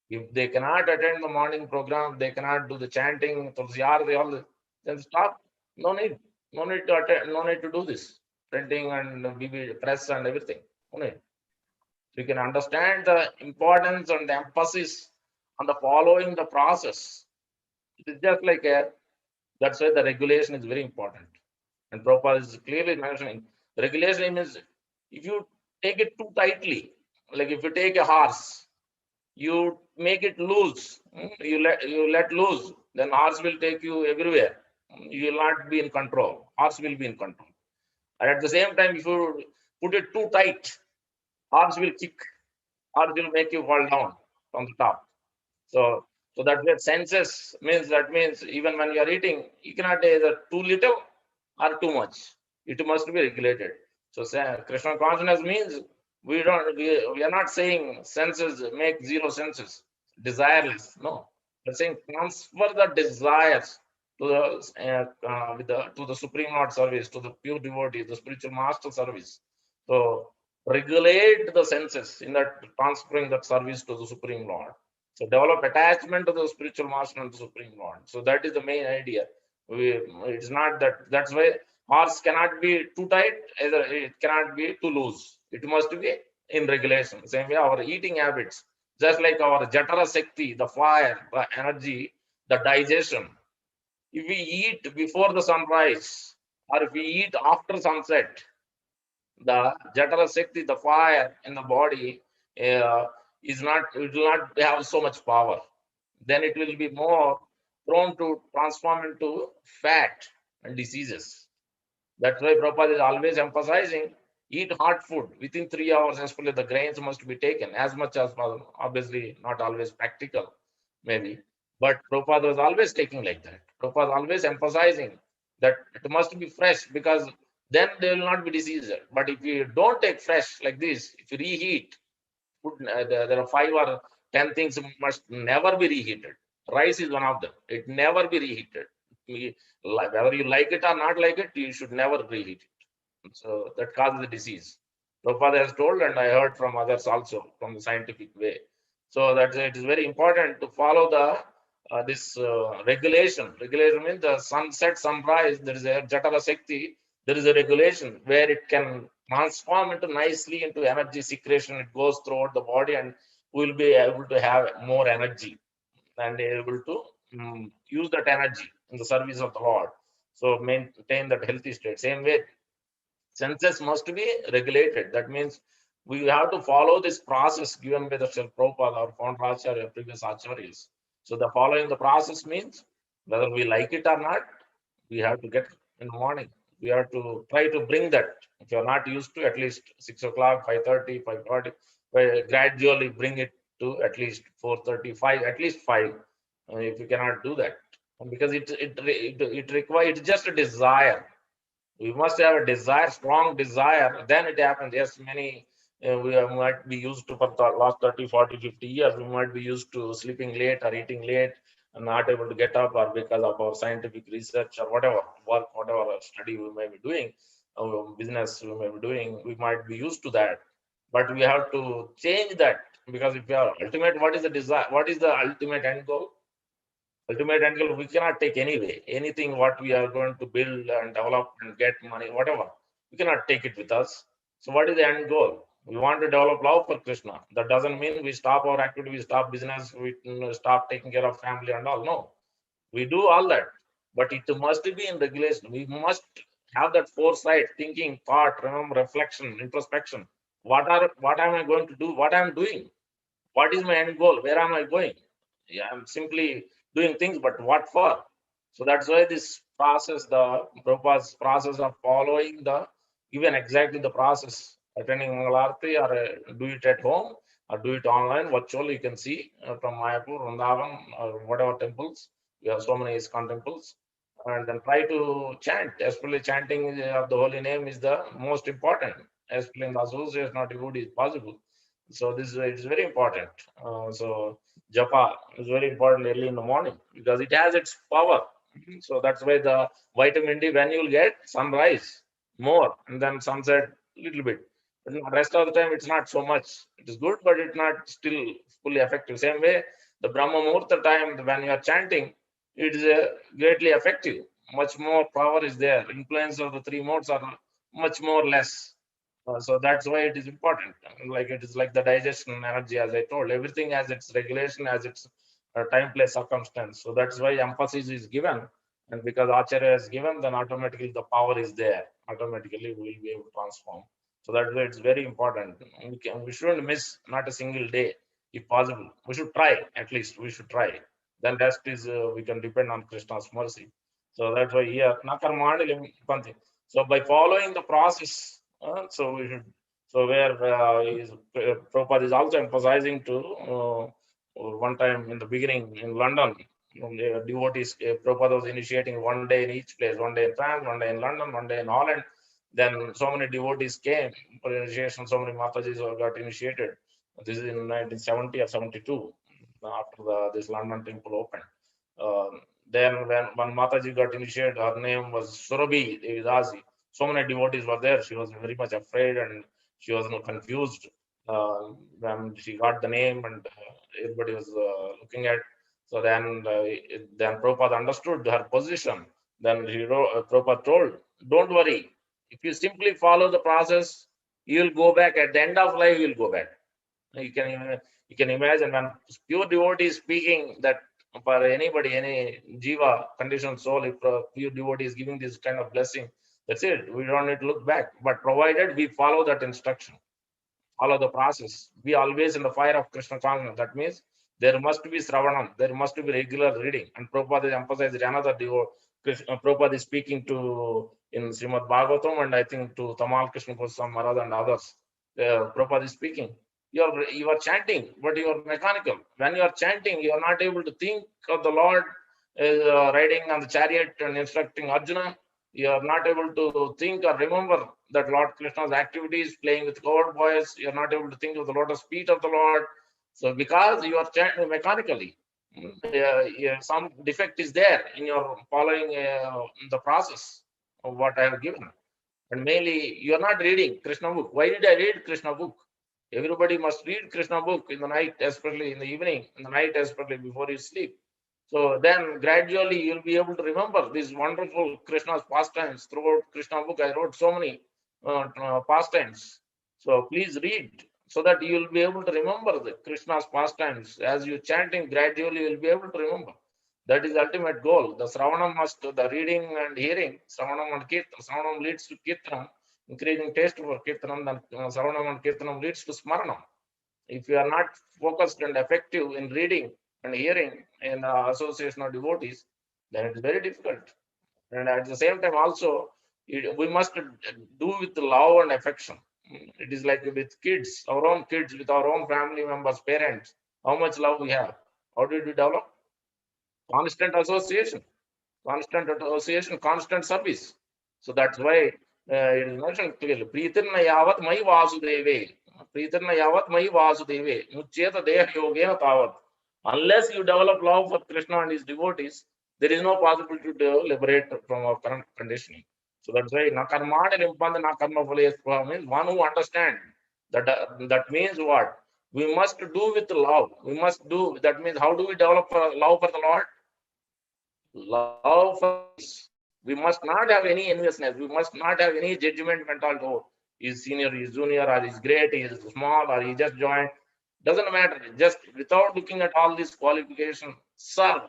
If they cannot attend the morning program, they cannot do the chanting, Tulsi Aarti, all this, then stop. No need. No need to attend. No need to do this printing and BB press and everything. No need. So you can understand the importance and the emphasis on the following the process. It is just like a, that's why the regulation is very important. And Prabhupada is clearly mentioning regulation means if you take it too tightly, like if you take a horse, you make it loose, you let loose, then horse will take you everywhere. You will not be in control. Horse will be in control. And at the same time, if you put it too tight, horse will kick, horse will make you fall down from the top. So, so that way senses means that means even when you are eating, you cannot either too little or too much. It must be regulated. So Krishna consciousness means we are not saying senses make zero senses, desireless. No, we're saying transfer the desires to the Supreme Lord service, to the pure devotee, the spiritual master service. So regulate the senses in that transferring that service to the Supreme Lord. So develop attachment to the spiritual master and the Supreme Lord. So that is the main idea. It's not that. That's why horse cannot be too tight, either it cannot be too loose. It must be in regulation. Same way our eating habits, just like our Jatara Shakti, the fire, the energy, the digestion. If we eat before the sunrise, or if we eat after sunset, the Jatara Shakti, the fire in the body, uh, it will not have so much power. Then it will be more prone to transform into fat and diseases. That's why Prabhupada is always emphasizing eat hot food within 3 hours, especially the grains must be taken as much as possible. Obviously, not always practical, maybe. But Prabhupada was always taking like that. Prabhupada was always emphasizing that it must be fresh because then there will not be disease. But if you don't take fresh like this, if you reheat, food, there are 5 or 10 things must never be reheated. Rice is one of them. It never be reheated. Whether you like it or not like it, you should never reheat it. So that causes the disease. Prabhupada has told, and I heard from others also from the scientific way. So that it is very important to follow the this regulation. Regulation means the sunset, sunrise. There is a Jatara Shakti. There is a regulation where it can transform into nicely into energy secretion. It goes throughout the body, and we will be able to have more energy and able to use that energy in the service of the Lord. So maintain that healthy state. Same way, senses must be regulated. That means we have to follow this process given by the Srila Prabhupada, our founder Acharya, previous Acharyas. So the following the process means whether we like it or not, we have to get in the morning. We have to try to bring that. If you're not used to, at least 6 o'clock, 5:30, 5:40, gradually bring it to at least 4:35, at least 5. If you cannot do that, because it requires, it's just a desire. We must have a desire, strong desire, then it happens. Yes, many might be used to for the last 30, 40, 50 years, we might be used to sleeping late or eating late and not able to get up, or because of our scientific research or whatever work, whatever study we may be doing, business we may be doing, we might be used to that. But we have to change that, because if you are ultimate, what is the desire? What is the ultimate end goal? Ultimate end goal we cannot take anyway. Anything what we are going to build and develop and get money, whatever, we cannot take it with us. So what is the end goal? We want to develop love for Krishna. That doesn't mean we stop our activity, we stop business, we stop taking care of family and all. No, we do all that, but it must be in regulation. We must have that foresight, thinking, thought, remember, reflection, introspection. What am I going to do? What I'm doing? What is my end goal? Where am I going? Yeah, I'm simply doing things, but what for? So that's why this process, the Prabhupada's process of following the, even exactly the process, attending Mangalarti, or do it at home or do it online, virtually, you can see from Mayapur, Vrindavan, or whatever temples. We have so many ISKCON temples. And then try to chant, especially chanting of the holy name is the most important, especially in the association of devotee is possible. So this is very important. So japa is very important early in the morning because it has its power. So that's why the vitamin D, when you'll get sunrise more and then sunset little bit. But the rest of the time it's not so much. It is good, but it's not still fully effective. Same way, the Brahma Muhurta time when you are chanting, it is greatly effective. Much more power is there. Influence of the three modes are much more less. So that's why it is important. Like it is like the digestion energy, as I told, everything has its regulation, has its time, place, circumstance. So that's why emphasis is given. And because Acharya is given, then automatically the power is there. Automatically we will be able to transform. So that's why it's very important. We shouldn't miss not a single day, if possible. We should try, at least we should try. Then rest is we can depend on Krishna's mercy. So that's why here, so by following the process, so we should. So where Prabhupada is also emphasizing to one time in the beginning in London, devotees, Prabhupada was initiating one day in each place, one day in France, one day in London, one day in Holland. Then so many devotees came for initiation, so many Matajis got initiated. This is in 1970 or 72, after this London temple opened. Then when one Mataji got initiated, her name was Surabhi Devidasi. So many devotees were there. She was very much afraid and she was confused when she got the name, and everybody was looking at. So then Prabhupada understood her position. Then Prabhupada told, don't worry. If you simply follow the process, you will go back. At the end of life, you will go back. You can imagine when pure devotee is speaking that for anybody, any jiva, conditioned soul, if pure devotee is giving this kind of blessing, that's it. We don't need to look back. But provided we follow that instruction, follow the process, be always in the fire of Krishna consciousness. That means there must be Sravanam, there must be regular reading. And Prabhupada is emphasized another Prabhupada is speaking to in Srimad Bhagavatam, and I think to Tamal Krishna Goswami Maharaj and others. Prabhupada is speaking. You are chanting, but you are mechanical. When you are chanting, you are not able to think of the Lord riding on the chariot and instructing Arjuna. You are not able to think or remember that Lord Krishna's activities, playing with covered boys. You are not able to think of the lotus feet of the Lord. So because you are chanting mechanically, some defect is there in your following the process of what I have given. And mainly, you are not reading Krishna book. Why did I read Krishna book? Everybody must read Krishna book in the night, especially in the evening, in the night, especially before you sleep. So then gradually you'll be able to remember these wonderful Krishna's pastimes. Throughout Krishna book, I wrote so many pastimes. So please read so that you'll be able to remember the Krishna's pastimes. As you chanting, gradually you'll be able to remember. That is the ultimate goal. The Sravanam must, the reading and hearing, Sravanam and Kirtan. Sravanam leads to Kirtan, increasing taste for Kirtanam, then Sravanam and Kirtanam leads to Smaranam. If you are not focused and effective in reading and hearing in the association of devotees, then it is very difficult. And at the same time also, we must do with love and affection. It is like with kids, our own kids, with our own family members, parents, how much love we have. How did we develop? Constant association, constant service. So that's why it is mentioned clearly. Pritirna yavat mai vasudeve. Pritirna yavat mai vasudeve. Muchyeta deha yogena tavat. Unless you develop love for Krishna and his devotees, there is no possibility to liberate from our current conditioning. So that's why nakarmana nimpanda nakarma phalespa means one who understands that. That means what? We must do with love. We must do. That means how do we develop love for the Lord? Love for peace. We must not have any enviousness. We must not have any judgment mentality. Oh, he's senior, he's junior, or he's great, he's small, or he just joined. Doesn't matter. Just without looking at all these qualifications, serve,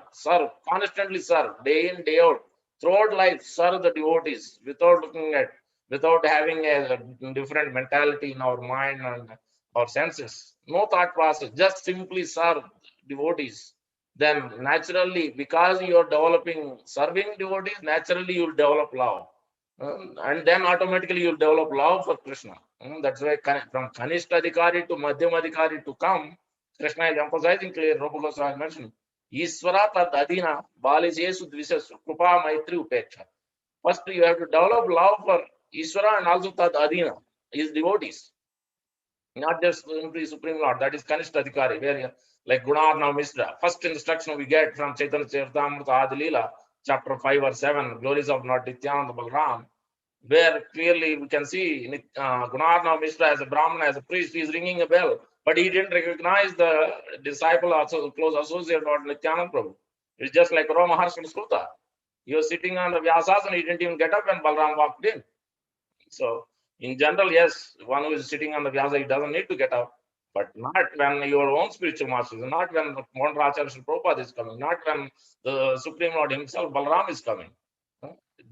constantly serve, day in, day out. Throughout life, serve the devotees without looking at, without having a different mentality in our mind and our senses. No thought process. Just simply serve devotees. Then naturally, because you are developing serving devotees, naturally you will develop love. And then automatically you will develop love for Krishna. That's why from Kanishta Adhikari to Madhyam Adhikari to come, Krishna is emphasizing clear. Rupa Goswami mentioned, Isvara tad adina balisesu dvisesu krupa maitri upeksha. First, you have to develop love for Isvara and also tad adina, his devotees. Not just simply Supreme Lord. That is Kanishta Adhikari, where like Gunarna Mishra. First instruction we get from Chaitanya Charitamrita Adi Leela, chapter 5 or 7, glories of Lord Nityananda Balaram, where clearly we can see Gunarna Mishra as a Brahmana, as a priest, he is ringing a bell, but he didn't recognize the disciple, also close associate of Nityananda Prabhu. It's just like Rama Maharshi Skruta. He was sitting on the Vyasasana, he didn't even get up when Balaram walked in. So, in general, yes, one who is sitting on the Vyasa, he doesn't need to get up, but not when your own spiritual master is, not when Mondra Acharya Sri Prabhupada is coming, not when the Supreme Lord himself, Balaram, is coming.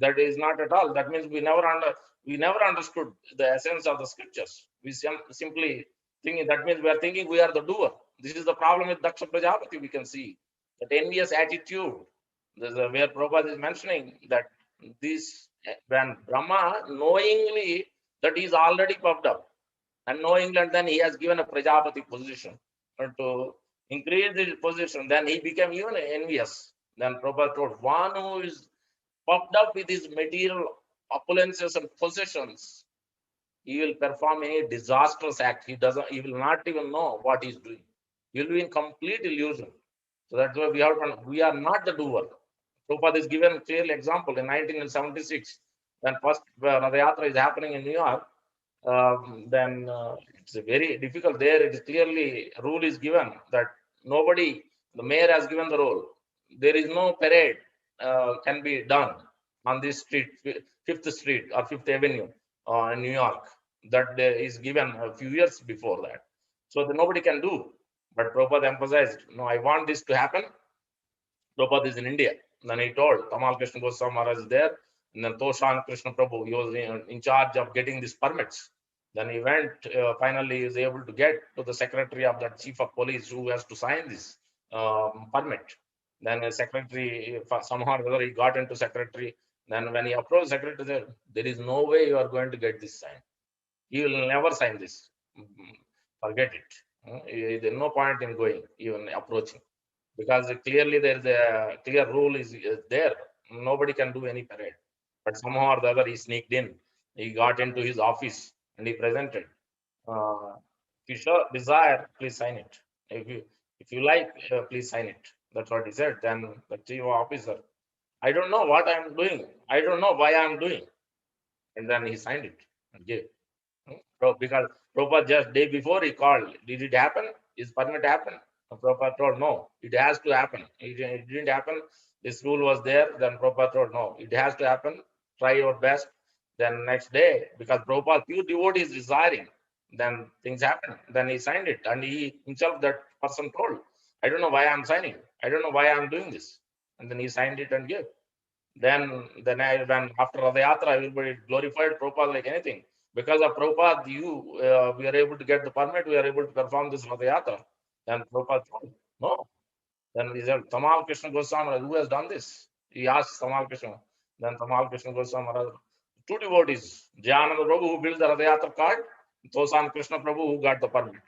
That is not at all. That means we never understood the essence of the scriptures. We simply thinking, that means we are thinking we are the doer. This is the problem with Daksha Prajapati. We can see that envious attitude. This is where Prabhupada is mentioning that this, when Brahma knowingly that he is already puffed up, and knowingly, and then he has given a Prajapati position to increase his position, then he became even envious. Then Prabhupada told, one who is puffed up with his material opulences and possessions, he will perform any disastrous act. He will not even know what he's doing. He will be in complete illusion. So that's why we are not the doer. Prabhupada is given a clear example in 1976, when first Rath Yatra is happening in New York. Then it's very difficult there. It is clearly rule is given that nobody, the mayor has given the rule. There is no parade can be done on this street, Fifth Street or Fifth Avenue in New York. That is given a few years before that. So nobody can do. But Prabhupada emphasized, no, I want this to happen. Prabhupada is in India. Then he told, Tamal Krishna Goswami Maharaj is there. And then Toshan Krishna Prabhu, he was in charge of getting these permits. Then he went, finally, he was able to get to the secretary of the chief of police who has to sign this permit. Then the secretary, somehow or other, he got into secretary. Then when he approached secretary, said, there is no way you are going to get this signed. He will never sign this. Forget it. There's no point in going, even approaching. Because clearly there is a clear rule is there. Nobody can do any parade. But somehow or the other, he sneaked in. He got into his office and he presented. If you show desire, please sign it. If you like, please sign it. That's what he said. Then the chief officer, I don't know what I am doing. I don't know why I am doing. And then he signed it and gave. Because Prabhupada just day before he called, did it happen? Is permit happen? Prabhupada told, no, it has to happen. It didn't happen. This rule was there. Then Prabhupada told, no, it has to happen. Try your best. Then next day, because Prabhupada, pure devotee is desiring, then things happen. Then he signed it. And he himself, that person told, I don't know why I'm signing. I don't know why I'm doing this. And then he signed it and gave. Then when after Rath Yatra, everybody glorified Prabhupada like anything. Because of Prabhupada, we are able to get the permit, we are able to perform this Rath Yatra. Then Prabhupada told, no. Then he said, Tamal Krishna Goswami, who has done this? He asked Tamal Krishna. Then Tamal Krishna Goswami, two devotees, Jayananda Prabhu, who built the Rath Yatra cart, Tosan Krishna Prabhu, who got the permit.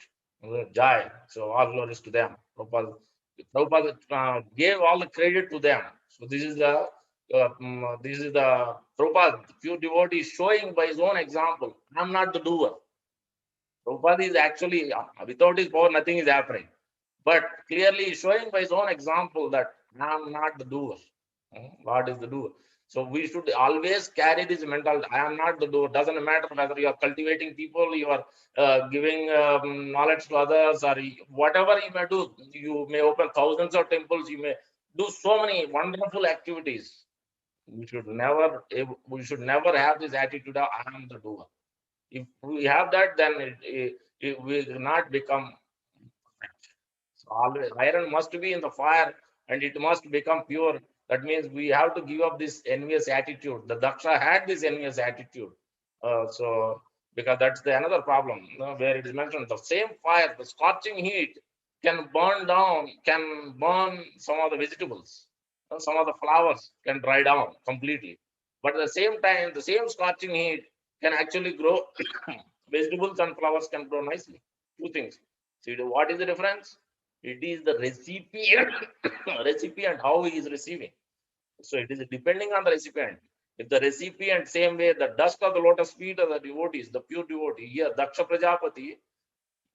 Jai. So all glories to them. Prabhupada gave all the credit to them. So this is the Prabhupada, pure devotee, showing by his own example. I'm not the doer. Prabhupada is actually, without his power, nothing is happening. But clearly showing by his own example that I'm not the doer. God is the doer. So we should always carry this mentality. I am not the doer. Doesn't matter whether you are cultivating people, you are giving knowledge to others, or whatever you may do. You may open thousands of temples. You may do so many wonderful activities. We should never have this attitude of I am the doer. If we have that, then it will not become perfect. So always iron must be in the fire and it must become pure. That means we have to give up this envious attitude. The Daksha had this envious attitude. So because that's another problem, where it is mentioned the same fire, the scorching heat can burn some of the vegetables. Some of the flowers can dry down completely. But at the same time, the same scorching heat can actually grow vegetables and flowers can grow nicely. Two things. See, what is the difference? It is the recipient how he is receiving. So it is depending on the recipient. If the recipient, same way, the dust of the lotus feet of the devotees, the pure devotee, here, Daksha Prajapati,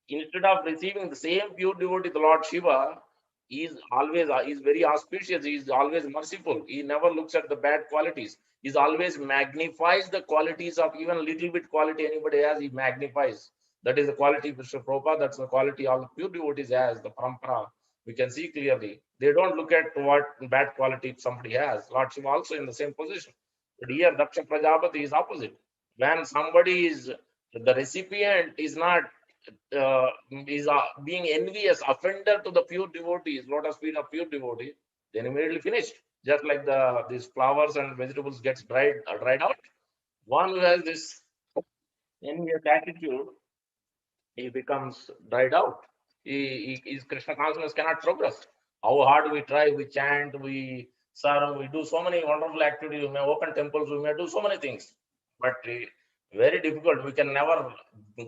instead of receiving the same pure devotee, the Lord Shiva, He is always he's very auspicious. He is always merciful. He never looks at the bad qualities. He always magnifies the qualities of even little bit quality anybody has. He magnifies. That is the quality of Mr. Prabhupada. That's the quality all the pure devotees has. The parampara. We can see clearly. They don't look at what bad quality somebody has. Lord Shiva also in the same position. But here Daksha Prajapati is opposite. When somebody is the recipient is not is being envious, offender to the pure devotees, lotus feet of pure devotees, then immediately finished. Just like these flowers and vegetables gets dried out. One who has this envious attitude, he becomes dried out. His Krishna consciousness cannot progress. How hard we try, we chant, we serve, we do so many wonderful activities. We may open temples, we may do so many things, but very difficult. We can never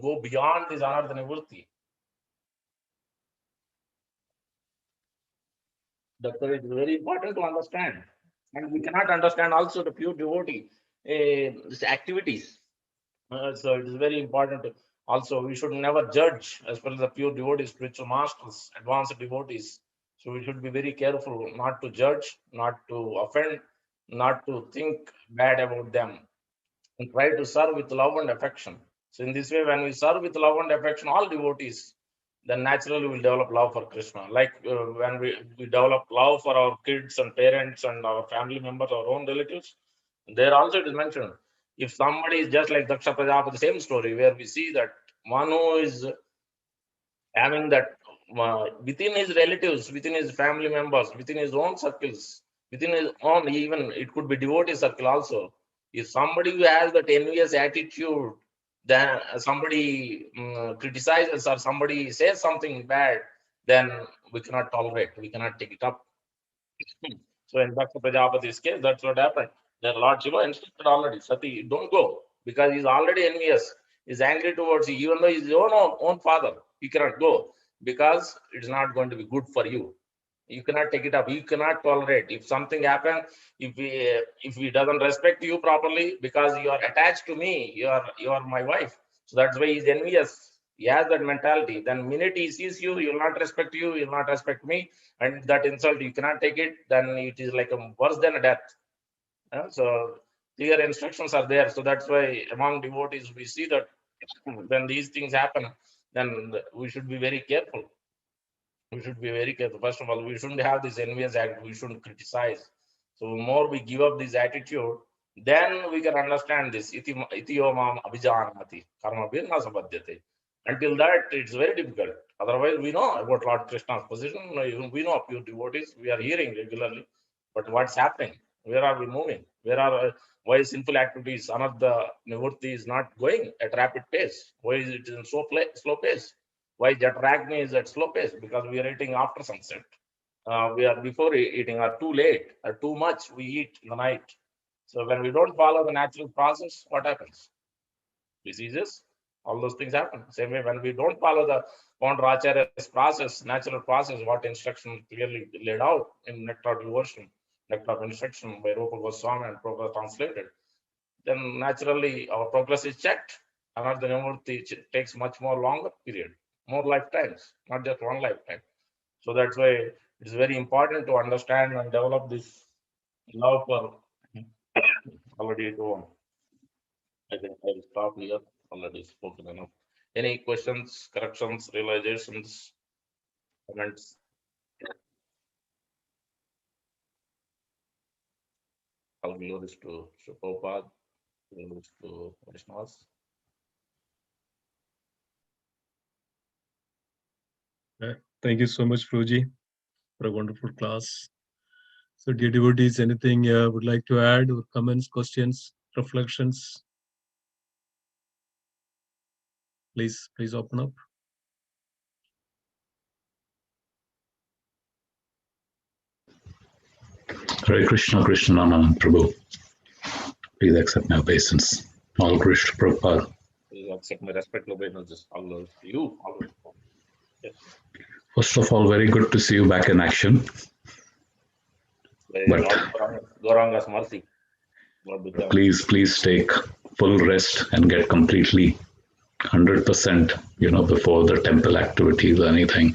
go beyond this anartha nivritti. That is very important to understand. And we cannot understand also the pure devotee these activities. So it is very important. Also, we should never judge as far as the pure devotees, spiritual masters, advanced devotees. So we should be very careful not to judge, not to offend, not to think bad about them, and try to serve with love and affection. So in this way, when we serve with love and affection, all devotees, then naturally we'll develop love for Krishna. Like when we develop love for our kids and parents and our family members, our own relatives, there also it is mentioned. If somebody is just like Daksha Prajapati, the same story, where we see that one who is having that within his relatives, within his family members, within his own circles, within his own, even it could be devotee circle also. If somebody who has that envious attitude, then somebody criticizes or somebody says something bad, then we cannot tolerate, we cannot take it up. So in Daksha Prajapati's case, that's what happened. The Lord Shiva instructed already, Sati, don't go, because he's already envious. He's angry towards you, even though he's your own father. He cannot go because it's not going to be good for you. You cannot take it up. You cannot tolerate. If something happens, if he doesn't respect you properly, because you are attached to me, you are my wife. So that's why he's envious. He has that mentality. Then minute he sees you, he will not respect you, he will not respect me, and that insult you cannot take it. Then it is like worse than a death. So clear instructions are there. So that's why among devotees we see that when these things happen, then we should be very careful. We should be very careful. First of all, we shouldn't have this envious act. We shouldn't criticize. So the more we give up this attitude, then we can understand this. Itiyo mam abhijanati karma birna sabhadyate. Until that, it's very difficult. Otherwise, we know about Lord Krishna's position. We know pure devotees. We are hearing regularly. But what's happening? Where are we moving? Why sinful activities, another nivritti is not going at rapid pace? Why is it in slow pace? Why Jatragni is at slow pace? Because we are eating after sunset. We are before eating, or too late, or too much we eat in the night. So when we don't follow the natural process, what happens? Diseases, all those things happen. Same way, when we don't follow the Founder Acharya's process, natural process, what instruction clearly laid out in Nectar of Devotion, Nectar of Instruction by Rupa Goswami and Prabhupada translated, then naturally our progress is checked. Another Nivritti takes much more longer period, more lifetimes, not just one lifetime. So that's why it's very important to understand and develop this love for already go on. I think I will stop here. Already spoken enough. Any questions, corrections, realizations, comments? All glories to Prabhupada, glories to Vaishnavas. Thank you so much, Proji, for a wonderful class. So, dear devotees, anything would like to add, or comments, questions, reflections? Please open up. Hare Krishna, Krishna Namananda Prabhu. Please accept my obeisance. All Krishna Prabhupada. Please accept my respectful obeisances. All to you. Yes. First of all, very good to see you back in action. But Gauranga's mercy. Please take full rest and get completely 100%, before the temple activities or anything.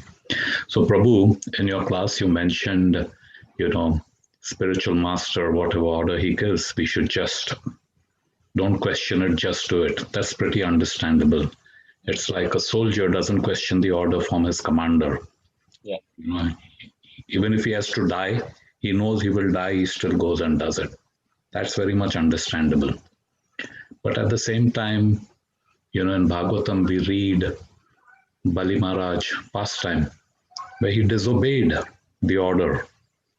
So Prabhu, in your class, you mentioned, spiritual master, whatever order he gives, we should just don't question it, just do it. That's pretty understandable. It's like a soldier doesn't question the order from his commander. Yeah. Even if he has to die, he knows he will die, he still goes and does it. That's very much understandable. But at the same time, in Bhagavatam, we read Bali Maharaj pastime, where he disobeyed the order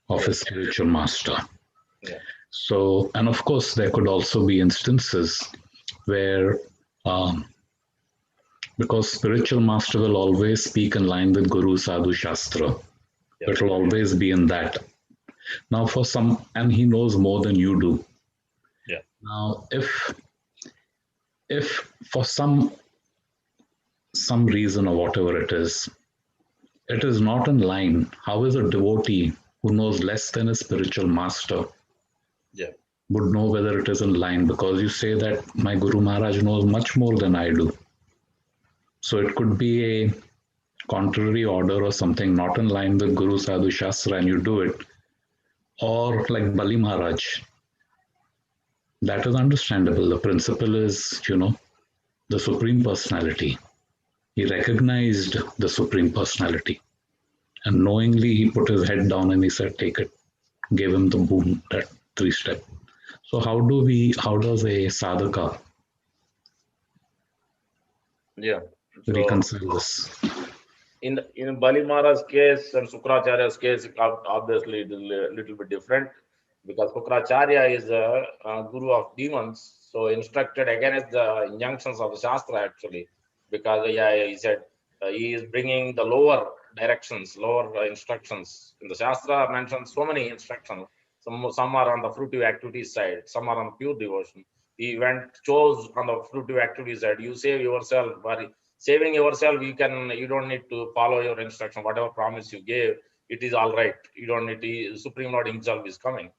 of his spiritual master. Yeah. So, and of course, there could also be instances where, because spiritual master will always speak in line with Guru Sadhu Shastra, Yeah. it will always be in that. Now, for some, and he knows more than you do. Yeah. Now, if for some reason or whatever it is not in line, how is a devotee who knows less than a spiritual master would know whether it is in line? Because you say that my Guru Maharaj knows much more than I do. So it could be a contrary order or something not in line with Guru Sadhu Shastra and you do it. Or like Bali Maharaj. That is understandable. The principle is, the Supreme Personality. He recognized the Supreme Personality. And knowingly, he put his head down and he said, take it. Gave him the boon, that 3-step. So how does a sadhaka reconcile this? In Bali Maharaj's case and Sukracharya's case, obviously it is a little bit different, because Sukracharya is a guru of demons, so instructed against the injunctions of the Shastra actually, because he said he is bringing the lower directions, lower instructions. In the Shastra mentions so many instructions. Some are on the fruitive activities side, some are on pure devotion. He chose on the fruitive activities side. You save yourself, saving yourself, you don't need to follow your instruction. Whatever promise you gave, it is all right. You don't need to. Supreme Lord himself is coming,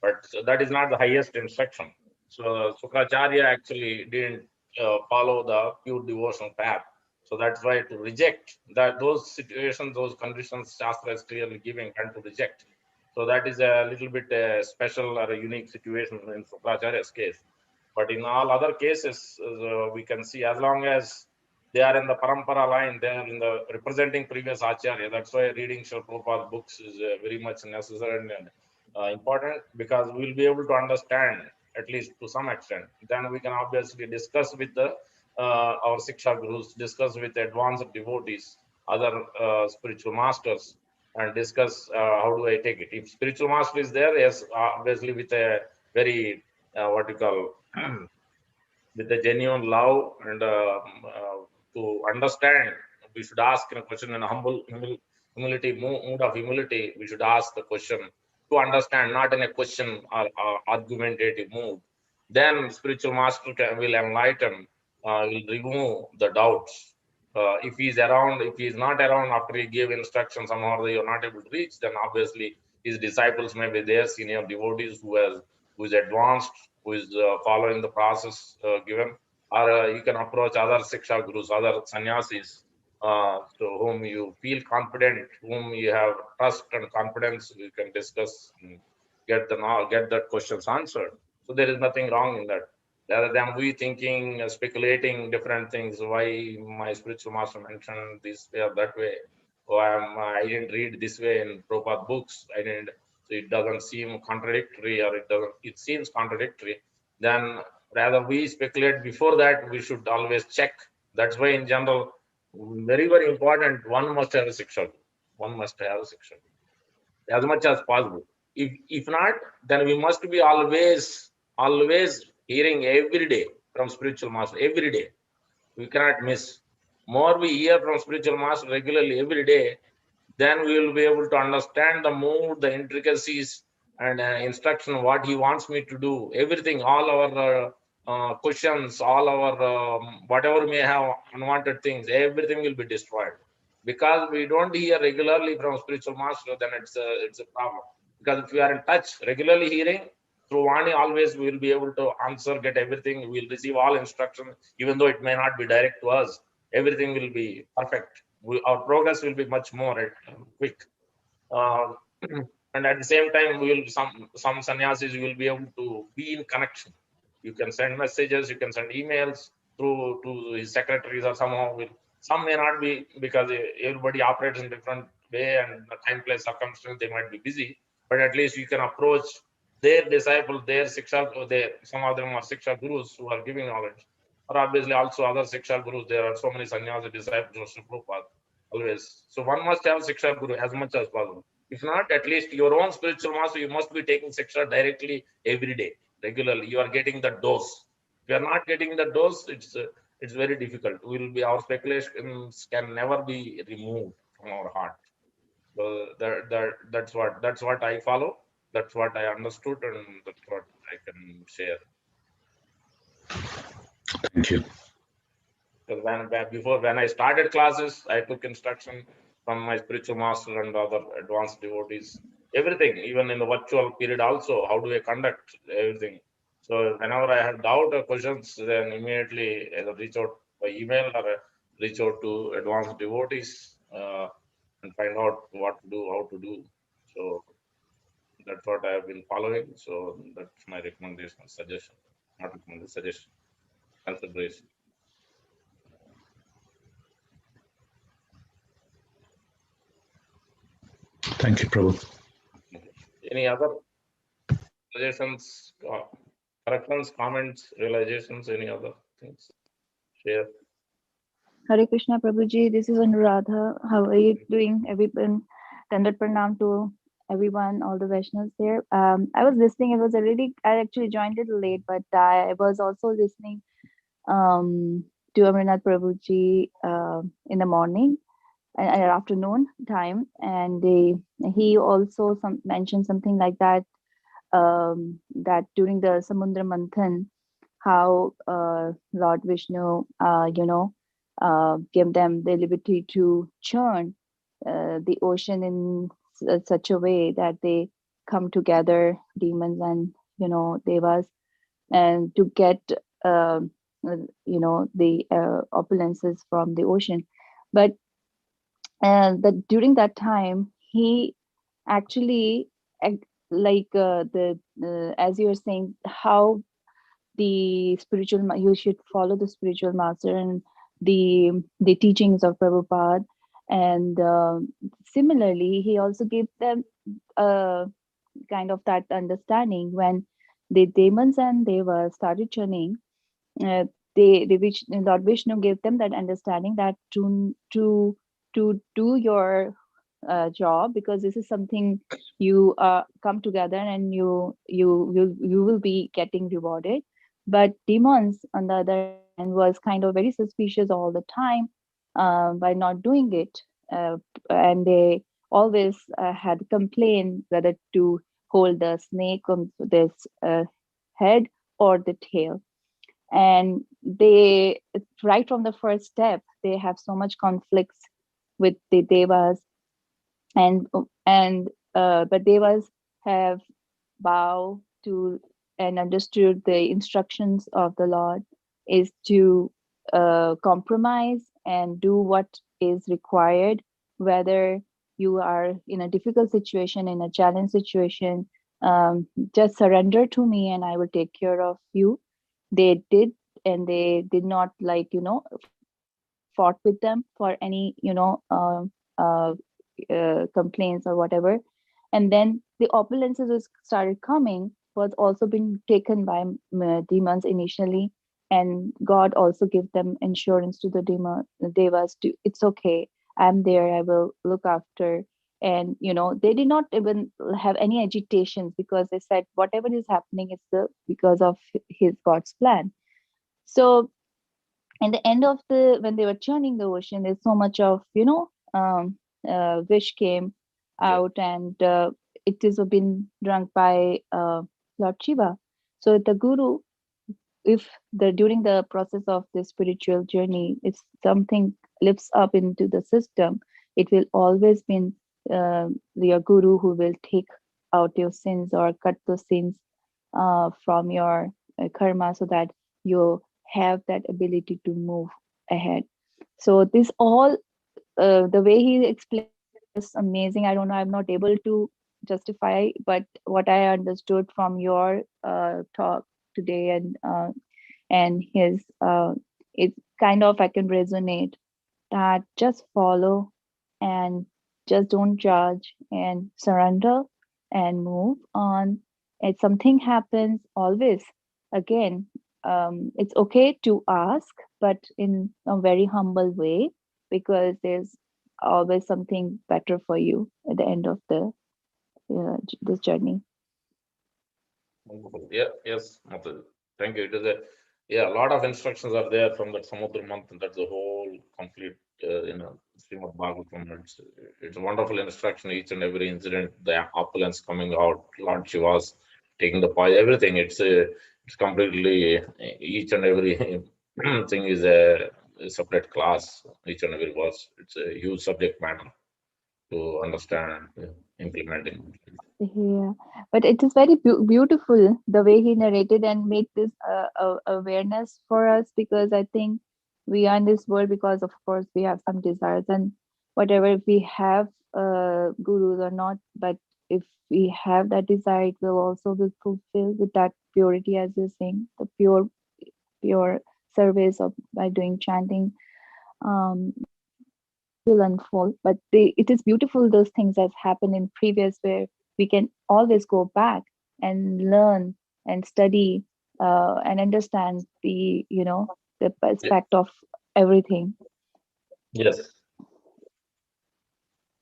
but that is not the highest instruction. So Sukracharya actually didn't follow the pure devotion path. So that's why to reject those situations, those conditions, Shastra is clearly giving and to reject. So that is a little bit special or a unique situation in Sukracharya's case. But in all other cases, we can see, as long as they are in the parampara line, they are in the representing previous acharya. That's why reading Srila Prabhupada's books is very much necessary and important, because we will be able to understand at least to some extent. Then we can obviously discuss with our Siksha Gurus, discuss with advanced devotees, other spiritual masters, and discuss how do I take it. If spiritual master is there, yes, obviously with a very what you call with a genuine love and to understand, we should ask a question in a humility, mood of humility. We should ask the question to understand, not in a question or argumentative mood. Then spiritual master will enlighten, will remove the doubts. If he is around, if he is not around after he gave instructions, somehow they are not able to reach, then obviously his disciples may be there, senior devotees who is advanced, who is following the process given, or you can approach other Siksha Gurus, other sannyasis, to whom you feel confident, whom you have trust and confidence. You can discuss and get the questions answered. So there is nothing wrong in that. Rather than we thinking, speculating different things, why my spiritual master mentioned this way or that way, or I didn't read this way in Prabhupada books, I didn't, so it doesn't seem contradictory, or it seems contradictory. Then rather we speculate before that, we should always check. That's why in general, very, very important, one must have a Siksha. One must have a Siksha as much as possible. If not, then we must be always hearing every day from spiritual master, every day. We cannot miss. More we hear from spiritual master regularly every day, then we will be able to understand the mood, the intricacies, and instruction, what he wants me to do. Everything, all our questions, all our whatever may have unwanted things, everything will be destroyed. Because we don't hear regularly from spiritual master, then it's a problem. Because if we are in touch, regularly hearing through Vani, always we will be able to answer, get everything. We will receive all instruction, even though it may not be direct to us. Everything will be perfect our progress will be much more quick. And at the same time, we will some sannyasis will be able to be in connection. You can send messages, you can send emails through to his secretaries, or somehow some may not be, because everybody operates in different way, and the time, place, circumstance, they might be busy. But at least you can approach their disciples, their Siksha, some of them are Siksha gurus who are giving knowledge, or obviously also other Siksha gurus. There are so many sannyasi disciples of Prabhupada always. So one must have Siksha guru as much as possible. If not, at least your own spiritual master, you must be taking Siksha directly every day, regularly. You are getting the dose. If you are not getting the dose, it's very difficult. Our speculations can never be removed from our heart. So that's what I follow. That's what I understood, and that's what I can share. Thank you. Because when I started classes, I took instruction from my spiritual master and other advanced devotees. Everything, even in the virtual period also, how do I conduct everything? So whenever I had doubt or questions, then immediately either reach out by email or reach out to advanced devotees and find out what to do, how to do. So that's what I have been following. So that's my recommendation, suggestion, not recommendation, suggestion, consideration. Thank you, Prabhu. Any other suggestions, corrections, comments, realizations, any other things? Share. Hare Krishna Prabhuji, this is Anuradha. How are you doing? Everyone, Dandat Pranam to everyone, all the Vaishnavas there. I was listening, I actually joined a little late, but I was also listening to Amarnath Prabhuji in the morning and afternoon time. And he also mentioned something like that, that during the Samudra Manthan, how Lord Vishnu, gave them the liberty to churn the ocean in such a way that they come together, demons and devas, and to get the opulences from the ocean. But that during that time, he actually as you were saying, how the you should follow the spiritual master and the teachings of Prabhupada. And similarly, he also gave them kind of that understanding when the demons and devas started churning. Lord Vishnu gave them that understanding that to do your job, because this is something you come together and you will be getting rewarded. But demons, on the other hand, was kind of very suspicious all the time by not doing it, and they always had complained whether to hold the snake on this head or the tail. And they, right from the first step, they have so much conflicts with the devas, and but devas have bowed to and understood the instructions of the Lord is to compromise and do what is required, whether you are in a difficult situation, in a challenge situation. Just surrender to me and I will take care of you. They did, and they did not fought with them for any complaints or whatever. And then the opulences was started coming, was also been taken by demons initially, and God also gave them insurance to the devas to, it's okay, I'm there, I will look after. And they did not even have any agitations, because they said whatever is happening is because of his God's plan. So in the end of when they were churning the ocean, there's so much of wish came out, and it is been drunk by Lord Shiva. So the guru, if during the process of the spiritual journey, if something lifts up into the system, it will always be your guru who will take out your sins or cut those sins from your karma, so that you have that ability to move ahead. So this all the way he explained is amazing. I don't know, I'm not able to justify, but what I understood from your talk today and his it kind of I can resonate that just follow and just don't judge and surrender and move on. If something happens, always again, it's okay to ask, but in a very humble way, because there's always something better for you at the end of the this journey. Wonderful. Yeah, yes, Matu. Thank you. It is a lot of instructions are there from that Samudra Manthan. That's the whole complete, Srimad Bhagavatam. It's a wonderful instruction. Each and every incident, the opulence coming out, Lord Shiva's taking the poison, everything. It's completely each and every thing is a separate class. Each and every verse. It's a huge subject matter to understand, implementing. Yeah, but it is very beautiful the way he narrated and made this awareness for us, because I think we are in this world because of course we have some desires, and whatever we have gurus or not, but if we have that desire, it will also be fulfilled with that purity, as you're saying, the pure service of by doing chanting. Um, will unfold, but it is beautiful those things that happen in previous, where we can always go back and learn and study and understand the the aspect of everything. Yes.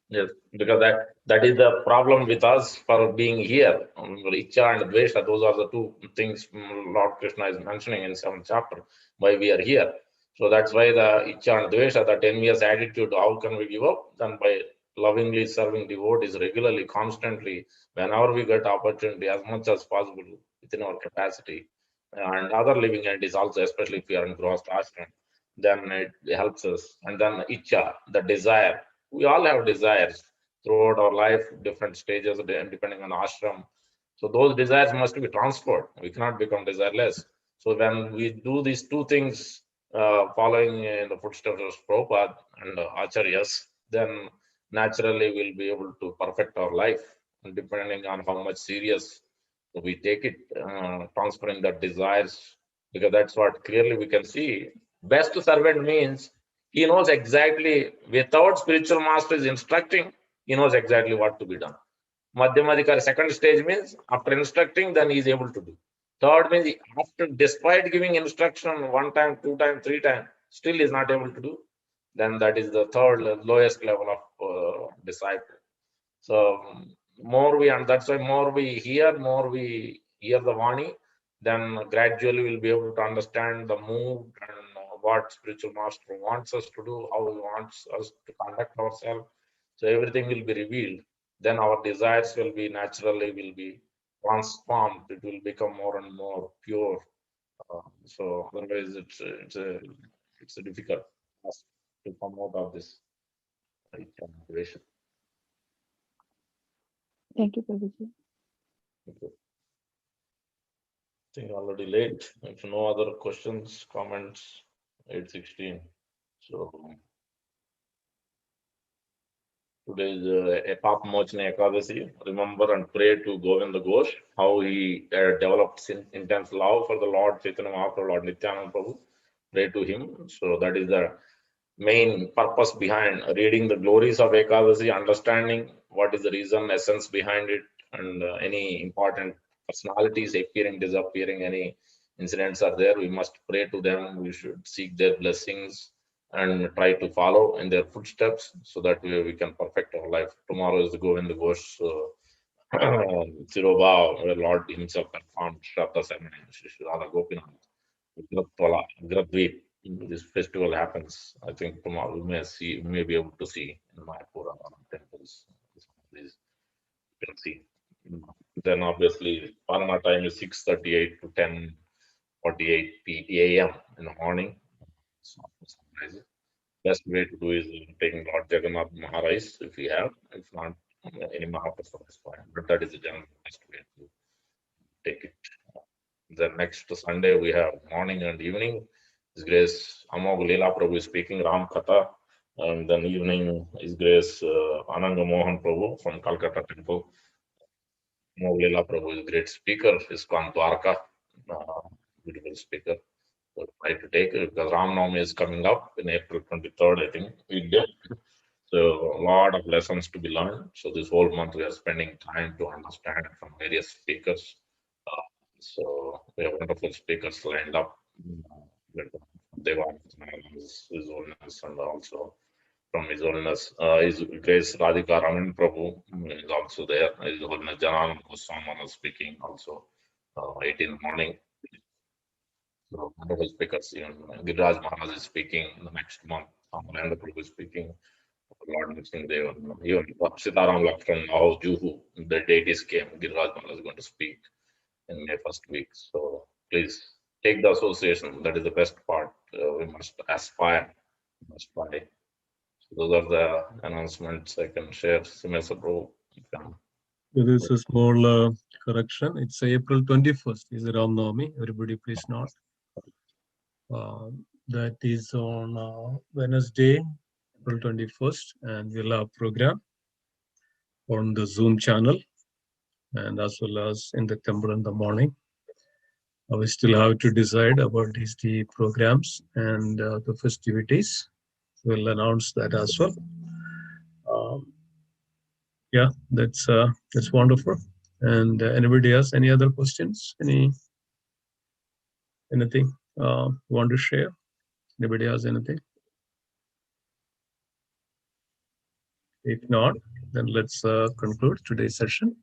Yes, because that is the problem with us for being here. Icha and Dvesha, those are the two things Lord Krishna is mentioning in 7th chapter, why we are here. So that's why the Icha and Dvesha, that envious attitude, how can we give up? Then by lovingly serving devotees regularly, constantly, whenever we get opportunity, as much as possible within our capacity. And other living entities also, especially if we are in Grihastha ashram, then it helps us. And then Icha, the desire. We all have desires throughout our life, different stages, depending on ashram. So those desires must be transferred. We cannot become desireless. So when we do these two things, following in the footsteps of Prabhupada and Acharyas, then naturally we'll be able to perfect our life, and depending on how much serious we take it, transferring the desires, because that's what clearly we can see. Best servant means he knows exactly, without spiritual master is instructing, he knows exactly what to be done. Madhyamadikari, second stage means after instructing, then he is able to do. Third means after, despite giving instruction one time, two time, three time, still is not able to do. Then that is the third lowest level of disciple. So more we, and that's why more we hear the Vani, then gradually we'll be able to understand the mood and what spiritual master wants us to do, how he wants us to conduct ourselves. So everything will be revealed. Then our desires will be transformed. It will become more and more pure. So otherwise, it's a difficult task to come out of this situation. Thank you, Prabhuji. Okay. I think already late. If no other questions, comments, 8:16. So today is Epapmochana Ekadasi. Remember and pray to Govinda Ghosh, how he developed intense love for the Lord Chaitanya Mahaprabhu, Lord Nityananda Prabhu. Pray to him. So that is the main purpose behind reading the glories of Ekadasi, understanding what is the reason, essence behind it, and any important personalities appearing, disappearing, any incidents are there, we must pray to them. We should seek their blessings and try to follow in their footsteps, so that we can perfect our life. Tomorrow is the Govinda Ghosh Tirobha, where Lord himself performed Shraddha ceremony, Shri Radha Gopinath, Gradvip. This festival happens. I think tomorrow we may be able to see in Mayapur or temples. Please, you can see. Then obviously Parana time is 6:38 to 10:48 a.m. in the morning. So, sunrise. Best way to do is taking Lord Jagannath Maharaj if we have. If not, any Mahaprasad is fine. But that is the general best way to take it. Then next Sunday we have morning and evening. His Grace Amog Leela Prabhu is speaking Ram Katha. And then evening, His Grace Ananga Mohan Prabhu from Calcutta Temple. Moglila Prabhu is a great speaker. ISKCON Dwarka, beautiful speaker. So try to take it because Ram Navami is coming up in April 23rd, I think. India. So a lot of lessons to be learned. So this whole month we are spending time to understand from various speakers. So we have wonderful speakers lined up. Devan, His Holiness, and also from His Holiness, His Grace Radhika Raman Prabhu is also there. His Holiness Jananand Goswami is speaking also 8 in the morning. So wonderful speakers. Even Giriraj Maharaj is speaking the next month. Namananda Prabhu is speaking. Lord Nrsimhadev, even Sitaram Lakshman, how Juhu, the deities came. Giriraj Maharaj is going to speak in May first week. So please take the association. That is the best part. We must aspire. We must try. So those are the announcements I can share. Simesa Prabhu. There is a small correction. It's April 21st is Ram Navami. Everybody please note. That is on Wednesday, April 21st, and we'll have program on the Zoom channel and as well as in the temple in the morning. We still have to decide about the programs and the festivities. We'll announce that as well. Yeah, that's wonderful. And anybody else? Any other questions? Anything want to share? Anybody has anything? If not, then let's conclude today's session.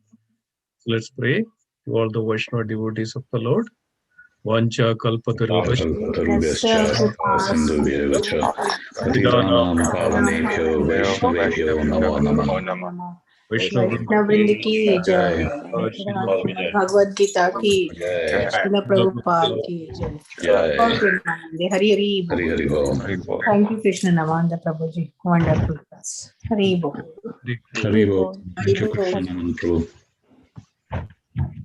Let's pray to all the Vaishnava devotees of the Lord. Vancha kalpatarubhasya Patitanam pavanebhyo Vaishnavebhyo namo namah. Vaishnavrinda ki jai, Bhagavad Gita ki jai, Srila Prabhupada ki jai. Hari Hari Bol. Hari Bol. Thank you, Krishna Namananda Prabhuji. Wonderful class. Hari Bol. Hari Bol. Thank you, Krishna Namananda Prabhu.